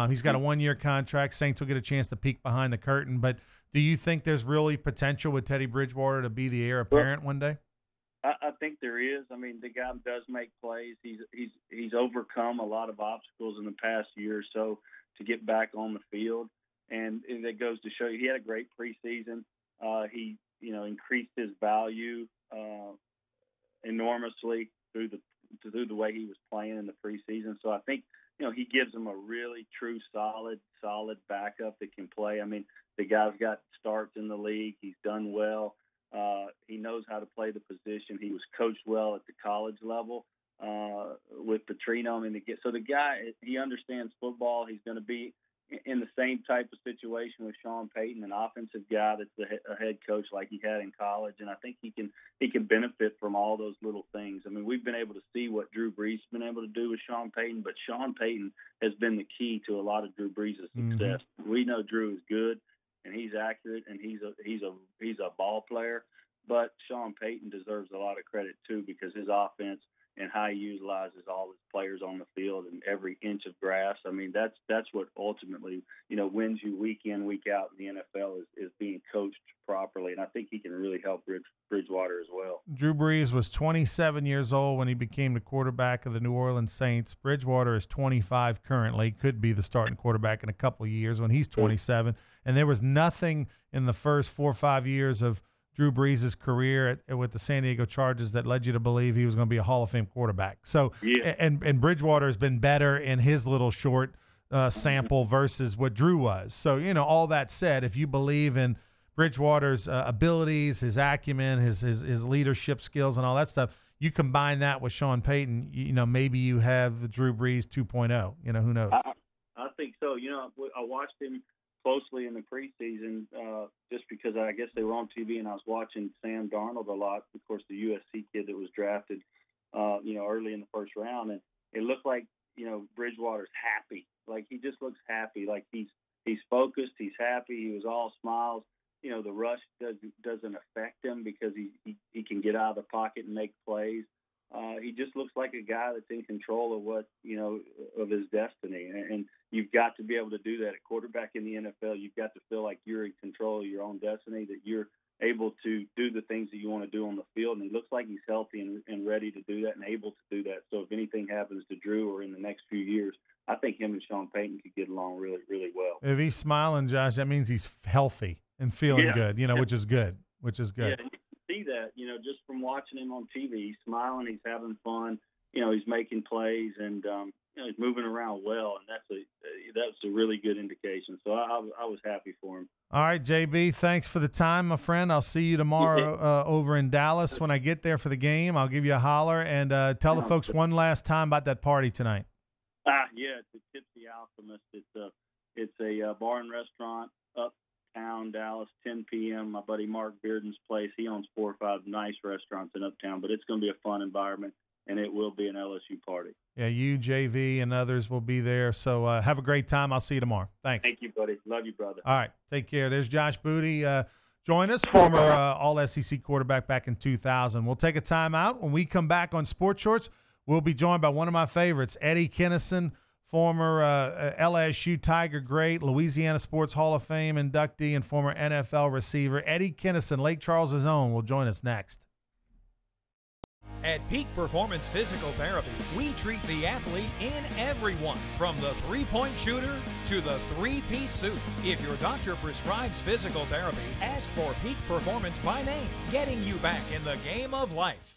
He's got a 1-year contract. Saints will get a chance to peek behind the curtain. But do you think there's really potential with Teddy Bridgewater to be the heir apparent one day? I think there is. I mean, the guy does make plays. He's overcome a lot of obstacles in the past year or so to get back on the field. And that goes to show you he had a great preseason. He, increased his value enormously through the way he was playing in the preseason. So I think, he gives them a really true solid backup that can play. I mean, the guy's got starts in the league. He's done well. He knows how to play the position. He was coached well at the college level with Petrino. I mean, so the guy, he understands football. He's going to be in the same type of situation with Sean Payton, an offensive guy that's a head coach like he had in college, and I think he can benefit from all those little things. I mean, we've been able to see what Drew Brees has been able to do with Sean Payton, but Sean Payton has been the key to a lot of Drew Brees' success. We know Drew is good and he's accurate and he's a ball player, but Sean Payton deserves a lot of credit too because his offense and how he utilizes all his players on the field and every inch of grass. I mean, that's what ultimately, wins you week in, week out in the NFL is being coached properly. And I think he can really help Bridgewater as well. Drew Brees was 27 years old when he became the quarterback of the New Orleans Saints. Bridgewater is 25 currently, could be the starting quarterback in a couple of years when he's 27. And there was nothing in the first 4 or 5 years of Drew Brees' career with the San Diego Chargers that led you to believe he was going to be a Hall of Fame quarterback. So, and Bridgewater has been better in his little short sample versus what Drew was. So, all that said, if you believe in Bridgewater's abilities, his acumen, his leadership skills, and all that stuff. You combine that with Sean Payton, maybe you have the Drew Brees 2.0. Who knows? I think so. I watched him closely in the preseason just because I guess they were on TV, and I was watching Sam Darnold a lot. Of course, the USC kid that was drafted, early in the first round, and it looked like Bridgewater's happy. Like he just looks happy. Like he's focused. He's happy. He was all smiles. The rush doesn't affect him because he can get out of the pocket and make plays. He just looks like a guy that's in control of what of his destiny. And you've got to be able to do that at quarterback in the NFL. You've got to feel like you're in control of your own destiny, that you're able to do the things that you want to do on the field. And he looks like he's healthy and ready to do that and able to do that. So if anything happens to Drew or in the next few years, I think him and Sean Payton could get along really, really well. If he's smiling, Josh, that means he's healthy and feeling good, which is good. Yeah, and you can see that, just from watching him on TV. He's smiling, he's having fun, he's making plays, and he's moving around well, and that's a really good indication. So I was happy for him. All right, JB, thanks for the time, my friend. I'll see you tomorrow over in Dallas. When I get there for the game, I'll give you a holler, and tell the folks one last time about that party tonight. Yeah, it's the Tipsy Alchemist. It's a bar and restaurant uptown Dallas, 10 p.m. My buddy Mark Bearden's place. He owns 4 or 5 nice restaurants in uptown, but it's going to be a fun environment, and it will be an LSU party. Yeah, you, JV, and others will be there. So have a great time. I'll see you tomorrow. Thanks. Thank you, buddy. Love you, brother. All right, take care. There's Josh Booty. Join us, former All-SEC quarterback back in 2000. We'll take a timeout. When we come back on Sports Shorts, we'll be joined by one of my favorites, Eddie Kinnison, former LSU Tiger great, Louisiana Sports Hall of Fame inductee, and former NFL receiver. Eddie Kinnison, Lake Charles' own, will join us next. At Peak Performance Physical Therapy, we treat the athlete in everyone, from the three-point shooter to the three-piece suit. If your doctor prescribes physical therapy, ask for Peak Performance by name, getting you back in the game of life.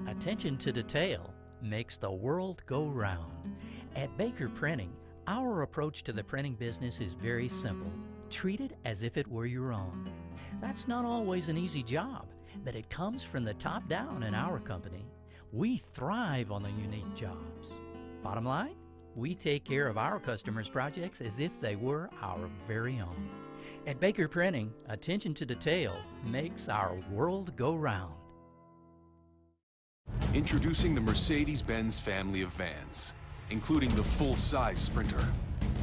Attention to detail makes the world go round. At Baker Printing, our approach to the printing business is very simple. Treat it as if it were your own. That's not always an easy job, but it comes from the top down in our company. We thrive on the unique jobs. Bottom line, we take care of our customers' projects as if they were our very own. At Baker Printing, attention to detail makes our world go round. Introducing the Mercedes-Benz family of vans, including the full-size Sprinter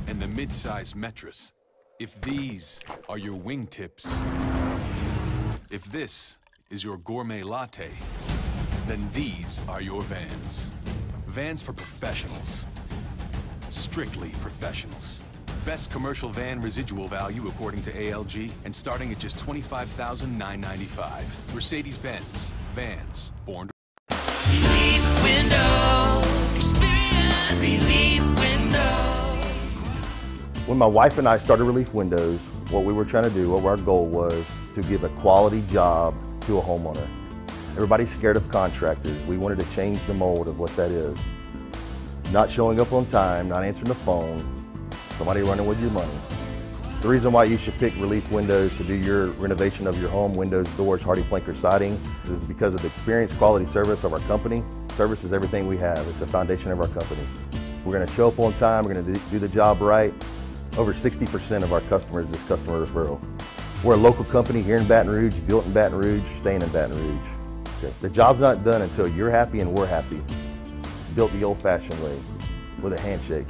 and the mid-size Metris. If these are your wingtips, if this is your gourmet latte, then these are your vans. Vans for professionals. Strictly professionals. Best commercial van residual value according to ALG, and starting at just $25,995. Mercedes-Benz. Vans. Born to Relief Window. Experience Relief Window. When my wife and I started Relief Windows, what we were trying to do, what our goal was to give a quality job to a homeowner. Everybody's scared of contractors. We wanted to change the mold of what that is. Not showing up on time, not answering the phone, somebody running with your money. The reason why you should pick Relief Windows to do your renovation of your home, windows, doors, HardiePlank siding, is because of the experience, quality service of our company. Service is everything we have. It's the foundation of our company. We're going to show up on time. We're going to do the job right. Over 60% of our customers is customer referral. We're a local company here in Baton Rouge, built in Baton Rouge, staying in Baton Rouge. Okay. The job's not done until you're happy and we're happy. It's built the old-fashioned way, with a handshake.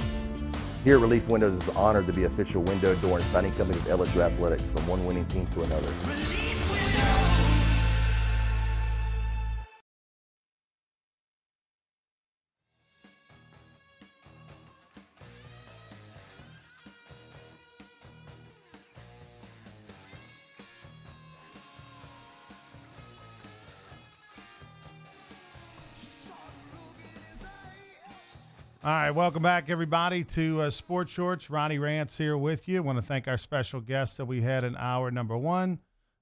Here at Relief Windows is honored to be official window, door, and signing company of LSU Athletics, from one winning team to another. All right, welcome back, everybody, to Sports Shorts. Ronnie Rance here with you. I want to thank our special guests that we had in hour number one.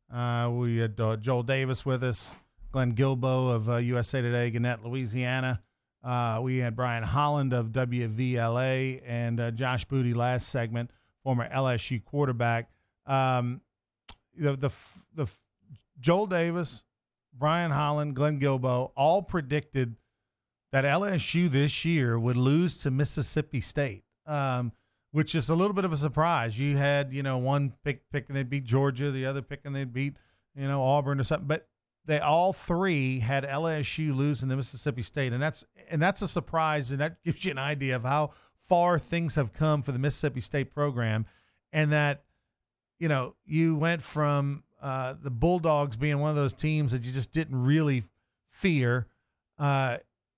We had Joel Davis with us, Glenn Guilbeau of USA Today, Gannett, Louisiana. We had Brian Holland of WVLA and Josh Booty last segment, former LSU quarterback. The Joel Davis, Brian Holland, Glenn Guilbeau all predicted that LSU this year would lose to Mississippi State, which is a little bit of a surprise. You had, one pick and they beat Georgia, the other pick and they beat, Auburn or something. But they all three had LSU losing to Mississippi State, and that's a surprise, and that gives you an idea of how far things have come for the Mississippi State program, and that, you went from the Bulldogs being one of those teams that you just didn't really fear,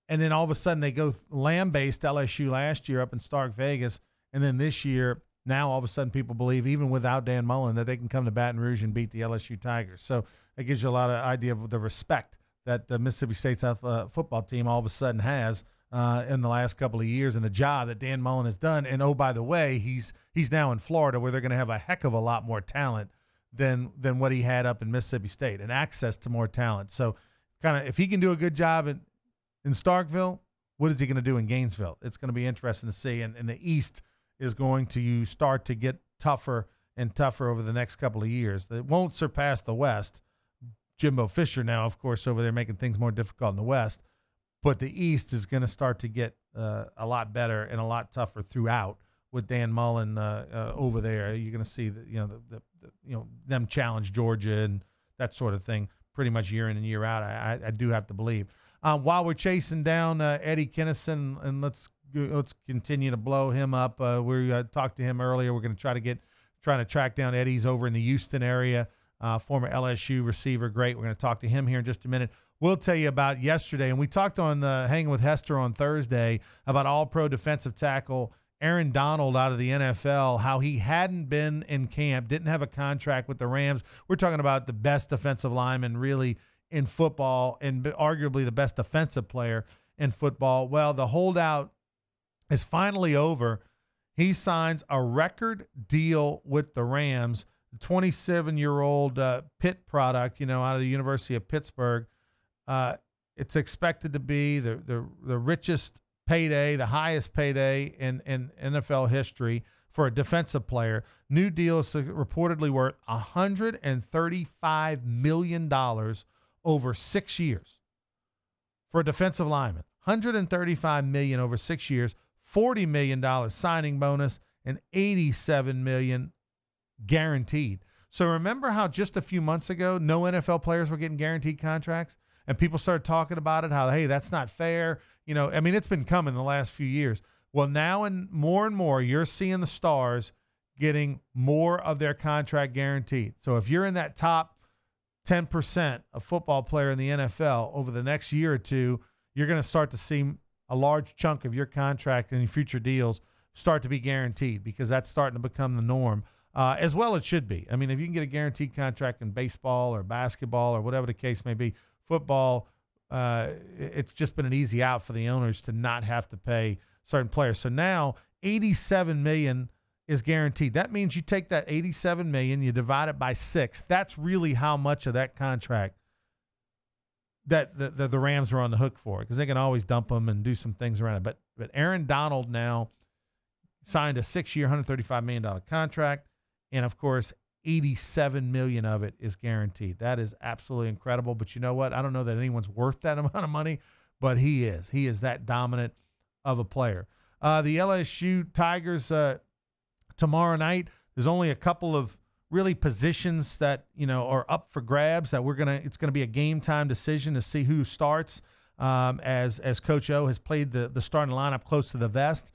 and then all of a sudden they go land-based LSU last year up in Stark Vegas. And then this year, now all of a sudden people believe, even without Dan Mullen, that they can come to Baton Rouge and beat the LSU Tigers. So that gives you a lot of idea of the respect that the Mississippi State's football team all of a sudden has in the last couple of years, and the job that Dan Mullen has done. And, oh, by the way, he's now in Florida, where they're going to have a heck of a lot more talent than what he had up in Mississippi State, and access to more talent. So kind of if he can do a good job in Starkville, what is he going to do in Gainesville? It's going to be interesting to see. And the East is going to start to get tougher and tougher over the next couple of years. It won't surpass the West. Jimbo Fisher now, of course, over there making things more difficult in the West. But the East is going to start to get a lot better and a lot tougher throughout with Dan Mullen over there. You're going to see them challenge Georgia and that sort of thing pretty much year in and year out. I do have to believe. While we're chasing down Eddie Kinnison, and let's continue to blow him up. We talked to him earlier. We're going to trying to track down Eddie's over in the Houston area, former LSU receiver. Great. We're going to talk to him here in just a minute. We'll tell you about yesterday, and we talked on Hanging with Hester on Thursday about All-Pro defensive tackle Aaron Donald out of the NFL, how he hadn't been in camp, didn't have a contract with the Rams. We're talking about the best defensive lineman really in football, and arguably the best defensive player in football. Well, the holdout is finally over. He signs a record deal with the Rams, the 27-year-old Pitt product, out of the University of Pittsburgh. It's expected to be the richest payday, the highest payday in NFL history for a defensive player. New deal is reportedly worth $135 million over 6 years for a defensive lineman. $135 million over 6 years, $40 million signing bonus, and $87 million guaranteed. So remember how just a few months ago no NFL players were getting guaranteed contracts, and people started talking about it, how, hey, that's not fair. It's been coming the last few years. Well, now and more, you're seeing the stars getting more of their contract guaranteed. So if you're in that top 10% of football player in the NFL over the next year or two, you're going to start to see a large chunk of your contract and future deals start to be guaranteed, because that's starting to become the norm, as well it should be. If you can get a guaranteed contract in baseball or basketball or whatever the case may be, football, it's just been an easy out for the owners to not have to pay certain players. So now $87 million is guaranteed. That means you take that $87 million, you divide it by 6. That's really how much of that contract that the Rams are on the hook for, because they can always dump them and do some things around it. But Aaron Donald now signed a 6-year, $135 million contract, and of course, $87 million of it is guaranteed. That is absolutely incredible. But you know what? I don't know that anyone's worth that amount of money, but he is. He is that dominant of a player. The LSU Tigers tomorrow night, there's only a couple of really positions that are up for grabs that it's gonna be a game time decision to see who starts, as Coach O has played the starting lineup close to the vest.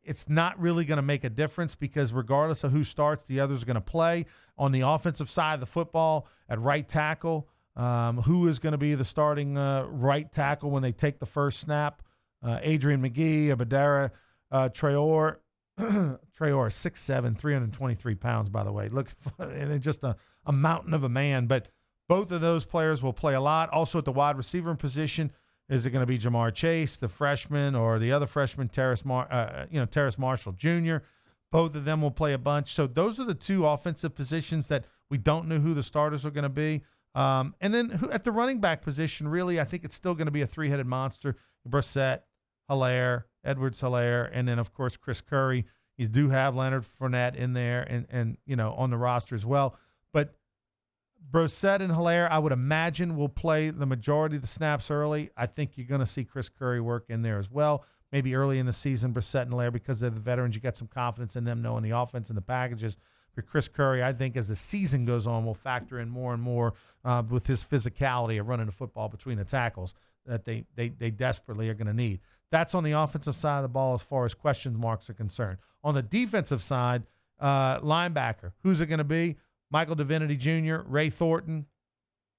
it's not really going to make a difference because regardless of who starts, the others are going to play. On the offensive side of the football, at right tackle, who is going to be the starting right tackle when they take the first snap? Adrian McGee, Abadara Traore. Traore, 6'7", 323 pounds, by the way. Look, and it's just a mountain of a man. But both of those players will play a lot. Also at the wide receiver position, is it going to be Jamar Chase, the freshman, or the other freshman, Terrace Marshall Jr.? Both of them will play a bunch. So those are the two offensive positions that we don't know who the starters are going to be. And then at the running back position, really, I think it's still going to be a three-headed monster. Brissett, Hilaire, Edwards-Hilaire, and then, of course, Chris Curry. You do have Leonard Fournette in there and on the roster as well. But Brissett and Hilaire, I would imagine, will play the majority of the snaps early. I think you're going to see Chris Curry work in there as well. Maybe early in the season, Brissett and Hilaire, because they're the veterans, you get some confidence in them knowing the offense and the packages. For Chris Curry, I think as the season goes on, will factor in more and more with his physicality of running the football between the tackles that they desperately are going to need. That's on the offensive side of the ball as far as question marks are concerned. On the defensive side, linebacker, who's it going to be? Michael Divinity Jr., Ray Thornton.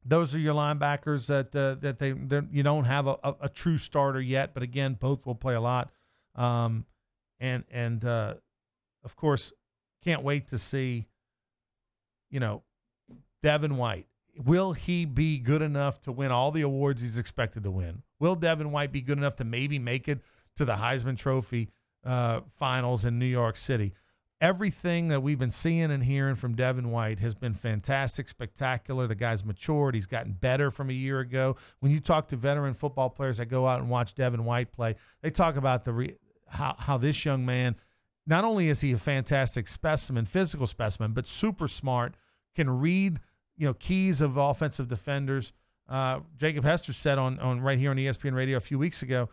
Those are your linebackers that you don't have a true starter yet, but again, both will play a lot. Of course, can't wait to see, Devin White. Will he be good enough to win all the awards he's expected to win? Will Devin White be good enough to maybe make it to the Heisman Trophy finals in New York City? Everything that we've been seeing and hearing from Devin White has been fantastic, spectacular. The guy's matured. He's gotten better from a year ago. When you talk to veteran football players that go out and watch Devin White play, they talk about how this young man, not only is he a fantastic specimen, physical specimen, but super smart, can read keys of offensive defenders. Jacob Hester said on right here on ESPN Radio a few weeks ago,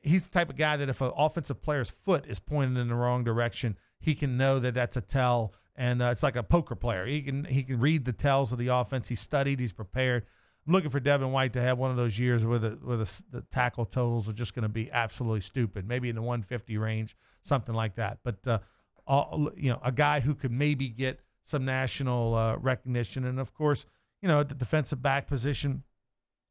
he's the type of guy that if an offensive player's foot is pointed in the wrong direction, he can know that that's a tell, and it's like a poker player. He can read the tells of the offense. He's studied. He's prepared. I'm looking for Devin White to have one of those years where the tackle totals are just going to be absolutely stupid, maybe in the 150 range, something like that. But a guy who could maybe get some national recognition, and of course, at the defensive back position,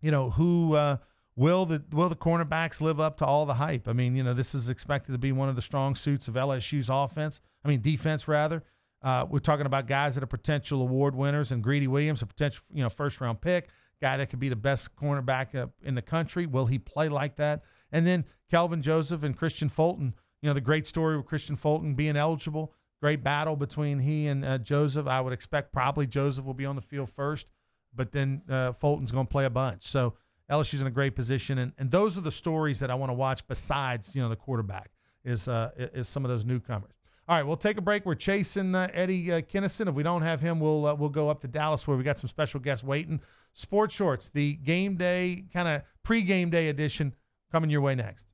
who will the cornerbacks live up to all the hype? I mean, this is expected to be one of the strong suits of LSU's defense rather. We're talking about guys that are potential award winners, and Greedy Williams, a potential first-round pick, guy that could be the best cornerback in the country. Will he play like that? And then Kelvin Joseph and Christian Fulton. The great story with Christian Fulton being eligible. Great battle between he and Joseph. I would expect probably Joseph will be on the field first, but then Fulton's going to play a bunch. So LSU's in a great position, and those are the stories that I want to watch besides, the quarterback is some of those newcomers. All right, we'll take a break. We're chasing Eddie Kinnison. If we don't have him, we'll go up to Dallas where we got some special guests waiting. Sports Shorts, the game day, kind of pre-game day edition, coming your way next.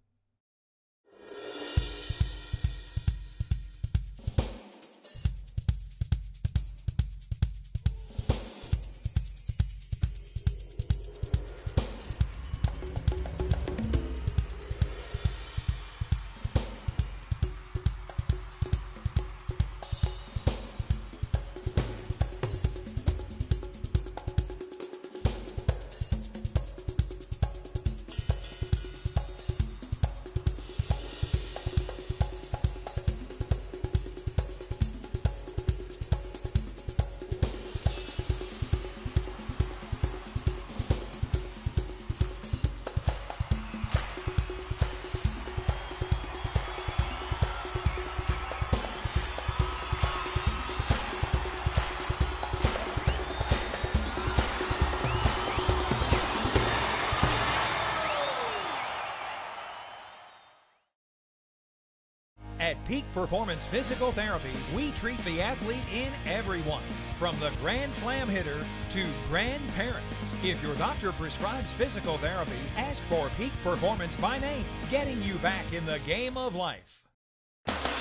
At Peak Performance Physical Therapy, we treat the athlete in everyone, from the Grand Slam hitter to grandparents. If your doctor prescribes physical therapy, ask for Peak Performance by name, getting you back in the game of life.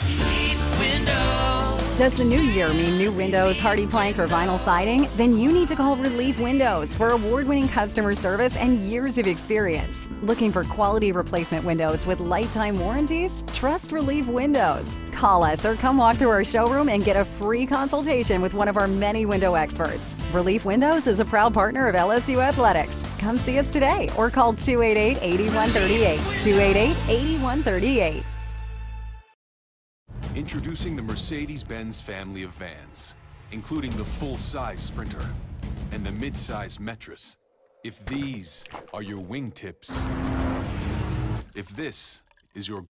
Relief Windows. Does the new year mean new windows, hardy plank, or vinyl siding? Then you need to call Relief Windows for award-winning customer service and years of experience. Looking for quality replacement windows with lifetime warranties? Trust Relief Windows. Call us or come walk through our showroom and get a free consultation with one of our many window experts. Relief Windows is a proud partner of LSU Athletics. Come see us today or call 288-8138. 288-8138. Introducing the Mercedes-Benz family of vans, including the full-size Sprinter and the mid-size Metris. If these are your wingtips, if this is your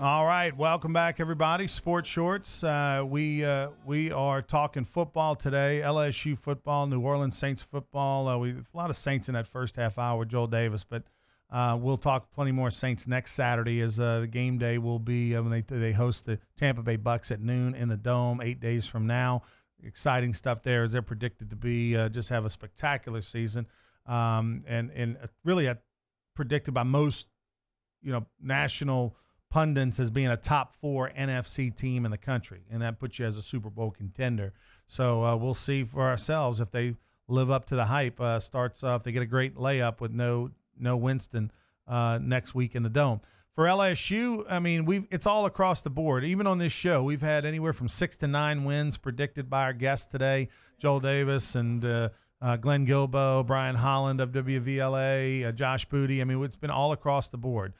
All right, welcome back, everybody. Sports Shorts. We are talking football today. LSU football, New Orleans Saints football. We a lot of Saints in that first half hour with Joel Davis, but we'll talk plenty more Saints next Saturday as the game day will be when they host the Tampa Bay Bucks at noon in the Dome 8 days from now. Exciting stuff there as they're predicted to be just have a spectacular season, and really predicted by most national pundits as being a top 4 NFC team in the country, and that puts you as a Super Bowl contender. So we'll see for ourselves if they live up to the hype. Starts off, they get a great layup with no Winston next week in the Dome. For LSU, I mean, it's all across the board. Even on this show, we've had anywhere from 6 to 9 wins predicted by our guests today, Joel Davis and Glenn Gilbo, Brian Holland of WVLA, Josh Booty. I mean, it's been all across the board.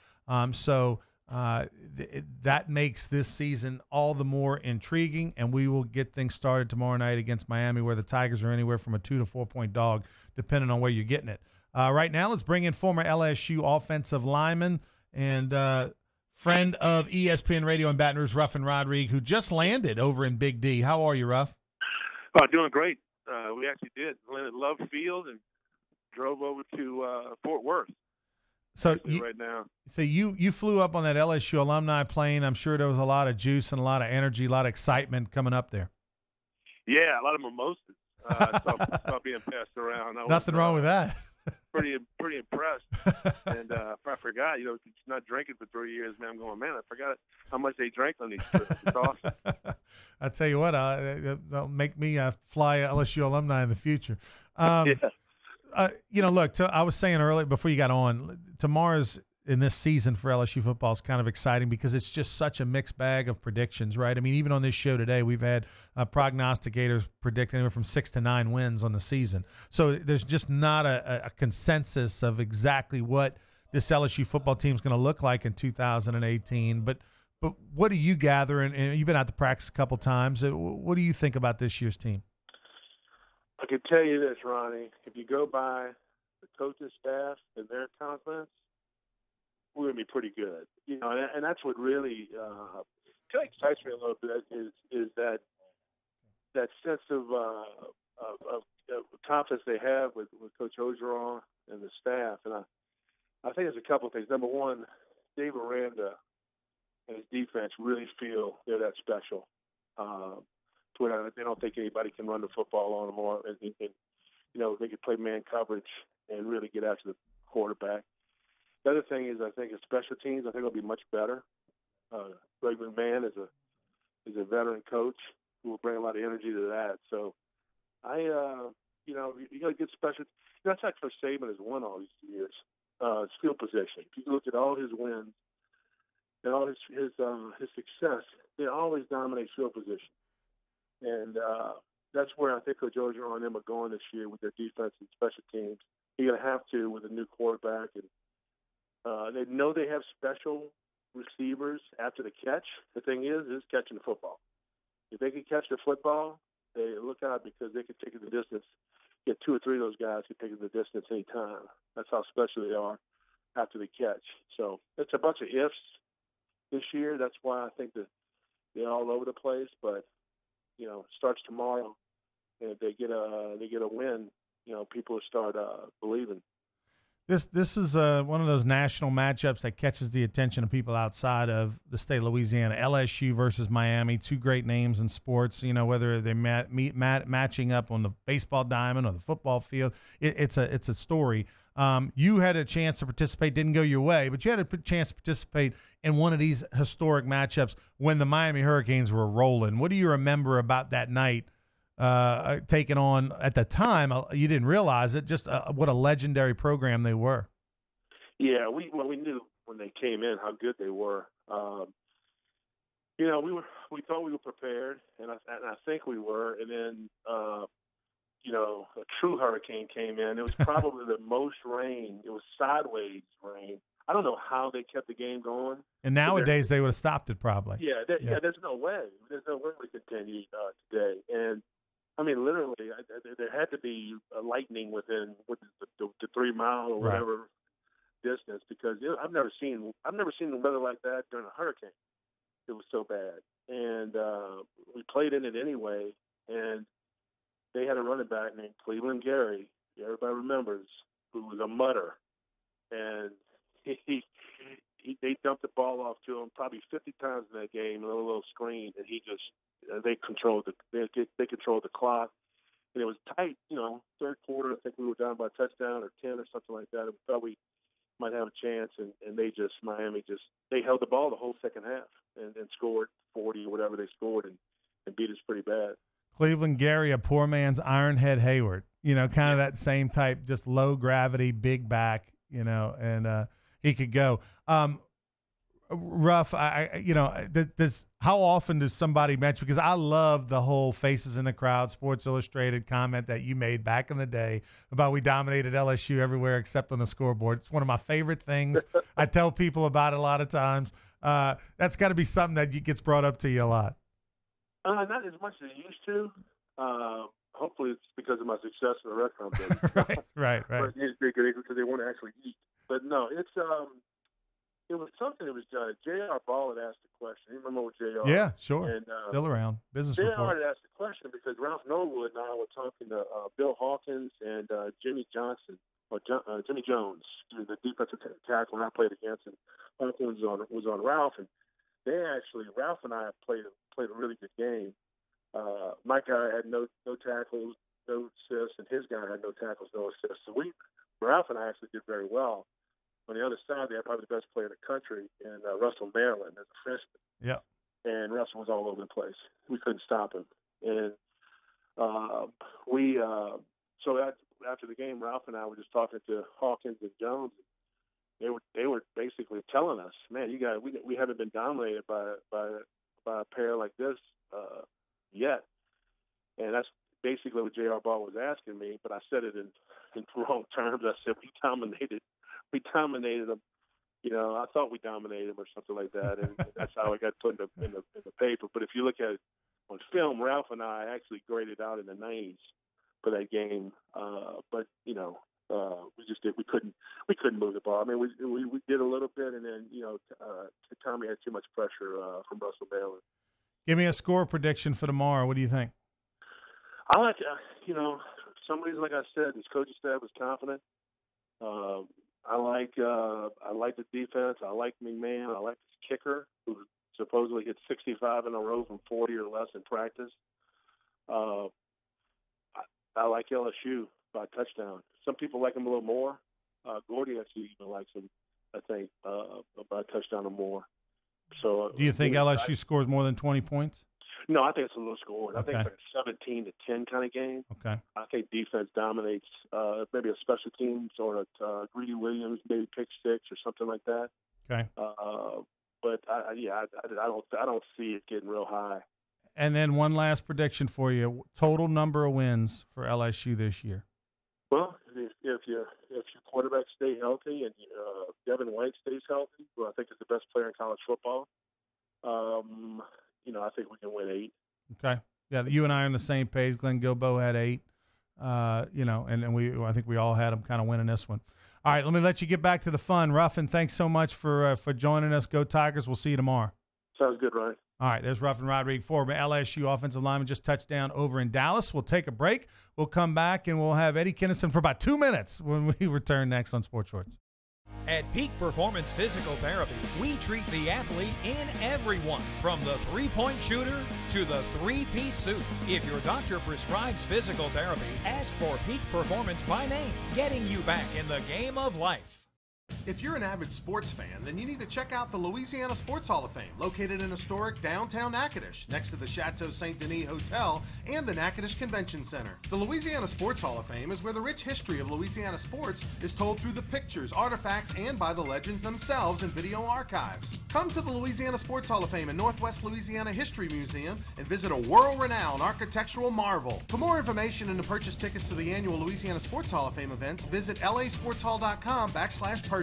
That makes this season all the more intriguing, and we will get things started tomorrow night against Miami, where the Tigers are anywhere from a 2 to 4 point dog, depending on where you're getting it. Right now, let's bring in former LSU offensive lineman and friend of ESPN Radio in Baton Rouge, Ruffin Rodrigue, who just landed over in Big D. How are you, Ruff? Doing great. We actually did. Landed Love Field and drove over to Fort Worth. So right now. So you flew up on that LSU alumni plane. I'm sure there was a lot of juice and a lot of energy, a lot of excitement coming up there. Yeah, a lot of mimosas. Saw being passed around. Nothing wrong with that. pretty impressed. And I forgot, not drinking for 3 years, man. I'm going, man, I forgot how much they drank on these trips. It's awesome. I tell you what, that'll make me fly LSU alumni in the future. Yeah. Look, I was saying earlier before you got on, tomorrow's in this season for LSU football is kind of exciting because it's just such a mixed bag of predictions, right? I mean, even on this show today, we've had prognosticators predict anywhere from 6 to 9 wins on the season. So there's just not a consensus of exactly what this LSU football team is going to look like in 2018. But what do you gather? And you've been out to practice a couple times. What do you think about this year's team? I can tell you this, Ronnie. If you go by the coaching staff and their confidence, we're going to be pretty good. And that's what really kind of excites me a little bit is that sense of confidence they have with Coach Orgeron and the staff. And I think there's a couple of things. Number one, Dave Aranda and his defense really feel they're that special. They don't think anybody can run the football on them, or they can play man coverage and really get after the quarterback. The other thing is, I think, special teams, I think it'll be much better. Greg McMahon is a veteran coach who will bring a lot of energy to that. So, you got to get special. That's how Coach Saban has won all these years. It's field position. If you look at all his wins and all his success, they always dominate field position. And that's where I think Coach Orgeron and them are going this year with their defense and special teams. You're going to have to with a new quarterback. And they know they have special receivers after the catch. The thing is catching the football. If they can catch the football, they look out because they can take it the distance. Get 2 or 3 of those guys who take it the distance any time. That's how special they are after the catch. So it's a bunch of ifs this year. That's why I think that they're all over the place. But it starts tomorrow, and if they get a win, people will start believing. This is one of those national matchups that catches the attention of people outside of the state of Louisiana. LSU versus Miami, two great names in sports. You know, whether they're matching up on the baseball diamond or the football field, it's a story. You had a chance to participate, didn't go your way, but you had a chance to participate in one of these historic matchups when the Miami Hurricanes were rolling. What do you remember about that night? Taken on at the time, you didn't realize it. Just what a legendary program they were. Yeah, we knew when they came in how good they were. You know, we thought we were prepared, and I think we were. And then, you know, a true hurricane came in. It was probably the most rain. It was sideways rain. I don't know how they kept the game going. And nowadays they would have stopped it probably. Yeah, there's no way. There's no way we continue today. And I mean, literally, there had to be a lightning within the 3 mile or whatever distance, because I've never seen the weather like that during a hurricane. It was so bad, and we played in it anyway. And they had a running back named Cleveland Gary. Everybody remembers, who was a mutter, and they dumped the ball off to him probably 50 times in that game, a little screen, and he just they controlled the clock, and it was tight. You know, third quarter, I think we were down by a touchdown or 10 or something like that. And we thought we might have a chance, and Miami held the ball the whole second half and scored 40 or whatever they scored and beat us pretty bad. Cleveland Gary, a poor man's Ironhead Hayward. You know, kind of that same type, just low gravity, big back. You know, and he could go. Ruff, how often does somebody mention, because I love the whole Faces in the Crowd, Sports Illustrated comment that you made back in the day about we dominated LSU everywhere except on the scoreboard. It's one of my favorite things. I tell people about it a lot of times. That's got to be something that gets brought up to you a lot. Not as much as it used to. Hopefully it's because of my success in the restaurant business. Right. But because they want to actually eat. But no, it was something that was done. J.R. Ball had asked a question. You remember what J.R.? Yeah, sure. And, still around. Business J.R. report. had asked a question because Ralph Norwood and I were talking to Bill Hawkins and Jimmy Jones, the defensive tackle I played against, and Hawkins was on Ralph, and Ralph and I played a really good game. My guy had no tackles, no assists, and his guy had no tackles, no assists. So Ralph and I actually did very well. On the other side, they had probably the best player in the country, in Russell Maryland, as a freshman. Yeah. And Russell was all over the place. We couldn't stop him. And so after the game, Ralph and I were just talking to Hawkins and Jones. They were basically telling us, man, you guys, we haven't been dominated by a pair like this yet. And that's basically what J.R. Ball was asking me, but I said it in wrong terms. I said we dominated them. You know, I thought we dominated them or something like that, and that's how it got put in the paper. But if you look at it on film, Ralph and I actually graded out in the 90s for that game. But you know, we couldn't move the ball. I mean, we did a little bit, and then Tommy had too much pressure from Russell Maryland. Give me a score prediction for tomorrow. What do you think? I like, some reason, like I said, this coaching staff was confident. I like the defense. I like McMahon. I like this kicker who supposedly hit 65 in a row from 40 or less in practice. I like LSU by a touchdown. Some people like him a little more. Gordy actually even likes him, I think, by a touchdown or more. So, do you think LSU scores more than 20 points? No, I think it's a low score. Okay. I think it's like a 17-10 kind of game. Okay. I think defense dominates, maybe a special team sort of Greedy Williams, maybe pick six or something like that. Okay. But I don't see it getting real high. And then one last prediction for you: total number of wins for LSU this year. Well, if your quarterback stay healthy and Devin White stays healthy, who I think is the best player in college football, I think we can win 8. Okay. Yeah, you and I are on the same page. Glenn Gilbo had 8. And I think we all had them kind of winning this one. All right, let me let you get back to the fun. Ruffin, thanks so much for joining us. Go Tigers. We'll see you tomorrow. Sounds good, Ryan. All right, there's Ruffin Rodrigue, former LSU offensive lineman, just touched down over in Dallas. We'll take a break. We'll come back, and we'll have Eddie Kinnison for about 2 minutes when we return next on Sports Shorts. At Peak Performance Physical Therapy, we treat the athlete in everyone, from the three-point shooter to the three-piece suit. If your doctor prescribes physical therapy, ask for Peak Performance by name, getting you back in the game of life. If you're an avid sports fan, then you need to check out the Louisiana Sports Hall of Fame, located in historic downtown Natchitoches, next to the Chateau Saint Denis Hotel and the Natchitoches Convention Center. The Louisiana Sports Hall of Fame is where the rich history of Louisiana sports is told through the pictures, artifacts, and by the legends themselves in video archives. Come to the Louisiana Sports Hall of Fame and Northwest Louisiana History Museum and visit a world-renowned architectural marvel. For more information and to purchase tickets to the annual Louisiana Sports Hall of Fame events, visit lasportshall.com/purchase.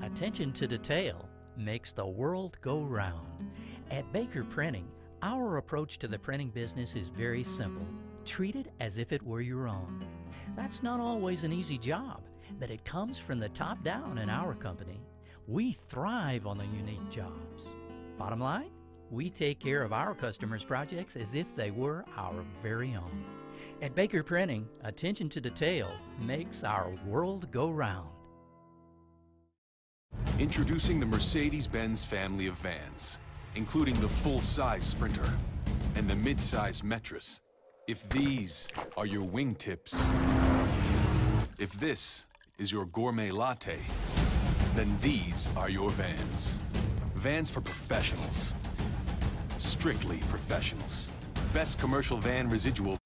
Attention to detail makes the world go round. At Baker Printing, our approach to the printing business is very simple. Treat it as if it were your own. That's not always an easy job, but it comes from the top down in our company. We thrive on the unique jobs. Bottom line, we take care of our customers' projects as if they were our very own. At Baker Printing, attention to detail makes our world go round. Introducing the Mercedes-Benz family of vans, including the full-size Sprinter and the mid-size Metris. If these are your wingtips, if this is your gourmet latte, then these are your vans. Vans for professionals. Strictly professionals. Best commercial van residual.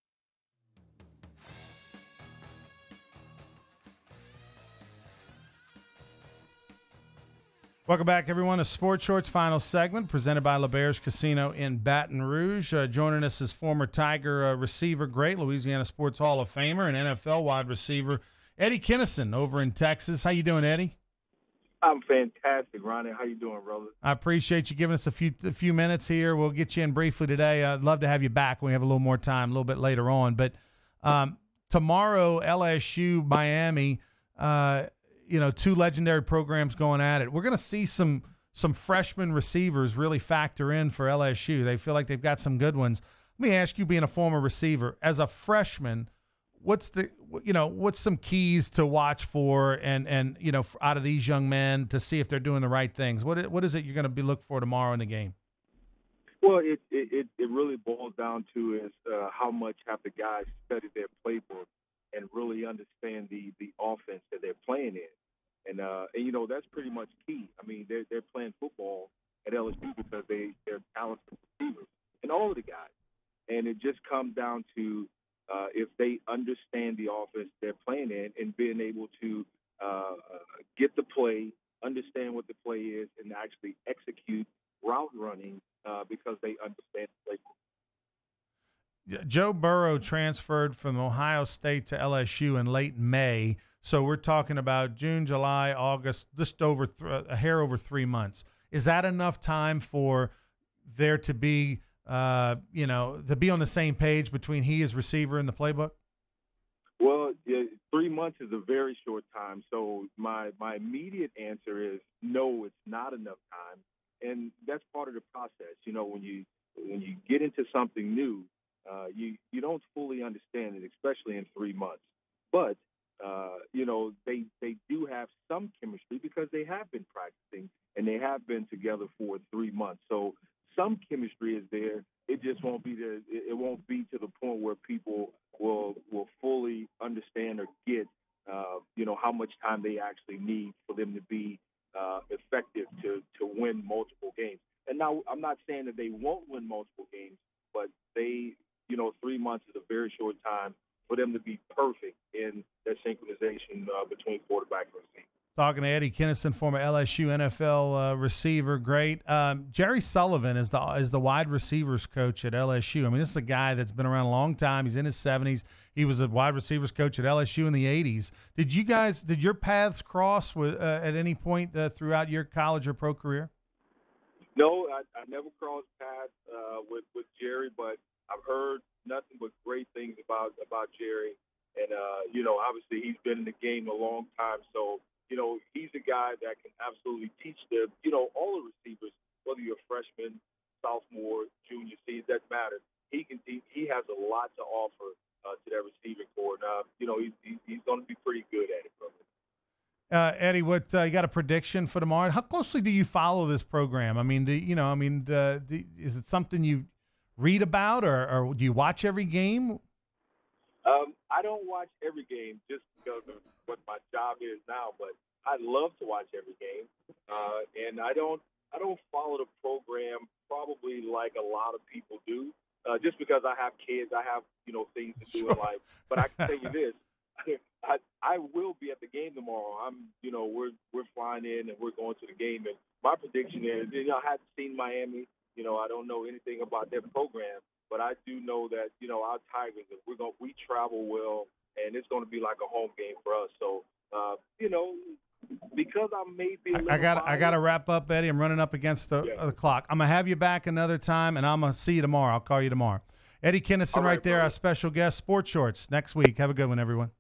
Welcome back, everyone, to Sports Shorts final segment presented by LeBear's Casino in Baton Rouge. Joining us is former Tiger receiver great, Louisiana Sports Hall of Famer, and NFL wide receiver Eddie Kinnison over in Texas. How you doing, Eddie? I'm fantastic, Ronnie. How you doing, brother? I appreciate you giving us a few minutes here. We'll get you in briefly today. I'd love to have you back when we have a little more time, a little bit later on. But tomorrow, LSU, Miami. Two legendary programs going at it. We're going to see some freshman receivers really factor in for LSU. They feel like they've got some good ones. Let me ask you, being a former receiver, as a freshman, what's some keys to watch for and out of these young men to see if they're doing the right things? What is it you're going to be looking for tomorrow in the game? Well, it really boils down to is how much have the guys studied their playbook and really understand the offense that they're playing in. And that's pretty much key. I mean, they're playing football at LSU because they're talented receivers, and all of the guys. And it just comes down to if they understand the offense they're playing in and being able to get the play, understand what the play is, and actually execute route running because they understand the playbook. Joe Burrow transferred from Ohio State to LSU in late May. So we're talking about June, July, August, just over a hair over 3 months. Is that enough time for there to be, to be on the same page between he as receiver and the playbook? Well, 3 months is a very short time. So my immediate answer is no, it's not enough time, and that's part of the process. When you get into something new, you don't fully understand it, especially in 3 months. But they do have some chemistry because they have been practicing and they have been together for 3 months. So some chemistry is there. It just won't be to the point where people will fully understand or get how much time they actually need for them to be effective to win multiple games. And now I'm not saying that they won't win multiple games, but 3 months is a very short time for them to be perfect in that synchronization between quarterback and receiver. Talking to Eddie Kinnison, former LSU NFL receiver, great. Jerry Sullivan is the wide receivers coach at LSU. I mean, this is a guy that's been around a long time. He's in his 70s. He was a wide receivers coach at LSU in the 80s. Did your paths cross at any point throughout your college or pro career? No, I never crossed paths with Jerry, but I've heard nothing but great things about Jerry. And, obviously he's been in the game a long time, so he's a guy that can absolutely teach all the receivers, whether you're a freshman, sophomore, junior, senior, it doesn't matter. He can teach. He has a lot to offer to that receiving corps. He's going to be pretty good at it, brother. Eddie, what you got a prediction for tomorrow? How closely do you follow this program? I mean, is it something you read about, or do you watch every game? I don't watch every game just because of what my job is now, but I love to watch every game. And I don't follow the program probably like a lot of people do, just because I have kids, I have things to do in life. But I can tell you this: I will be at the game tomorrow. We're flying in and we're going to the game, and my prediction is, I haven't seen Miami. I don't know anything about their program, but I do know that our Tigers, we travel well, and it's going to be like a home game for us. So because I may be I got to wrap up, Eddie. I'm running up against the clock. I'm gonna have you back another time, and I'm gonna see you tomorrow. I'll call you tomorrow. Eddie Kinnison, right there, our special guest, Sports Shorts next week. Have a good one, everyone.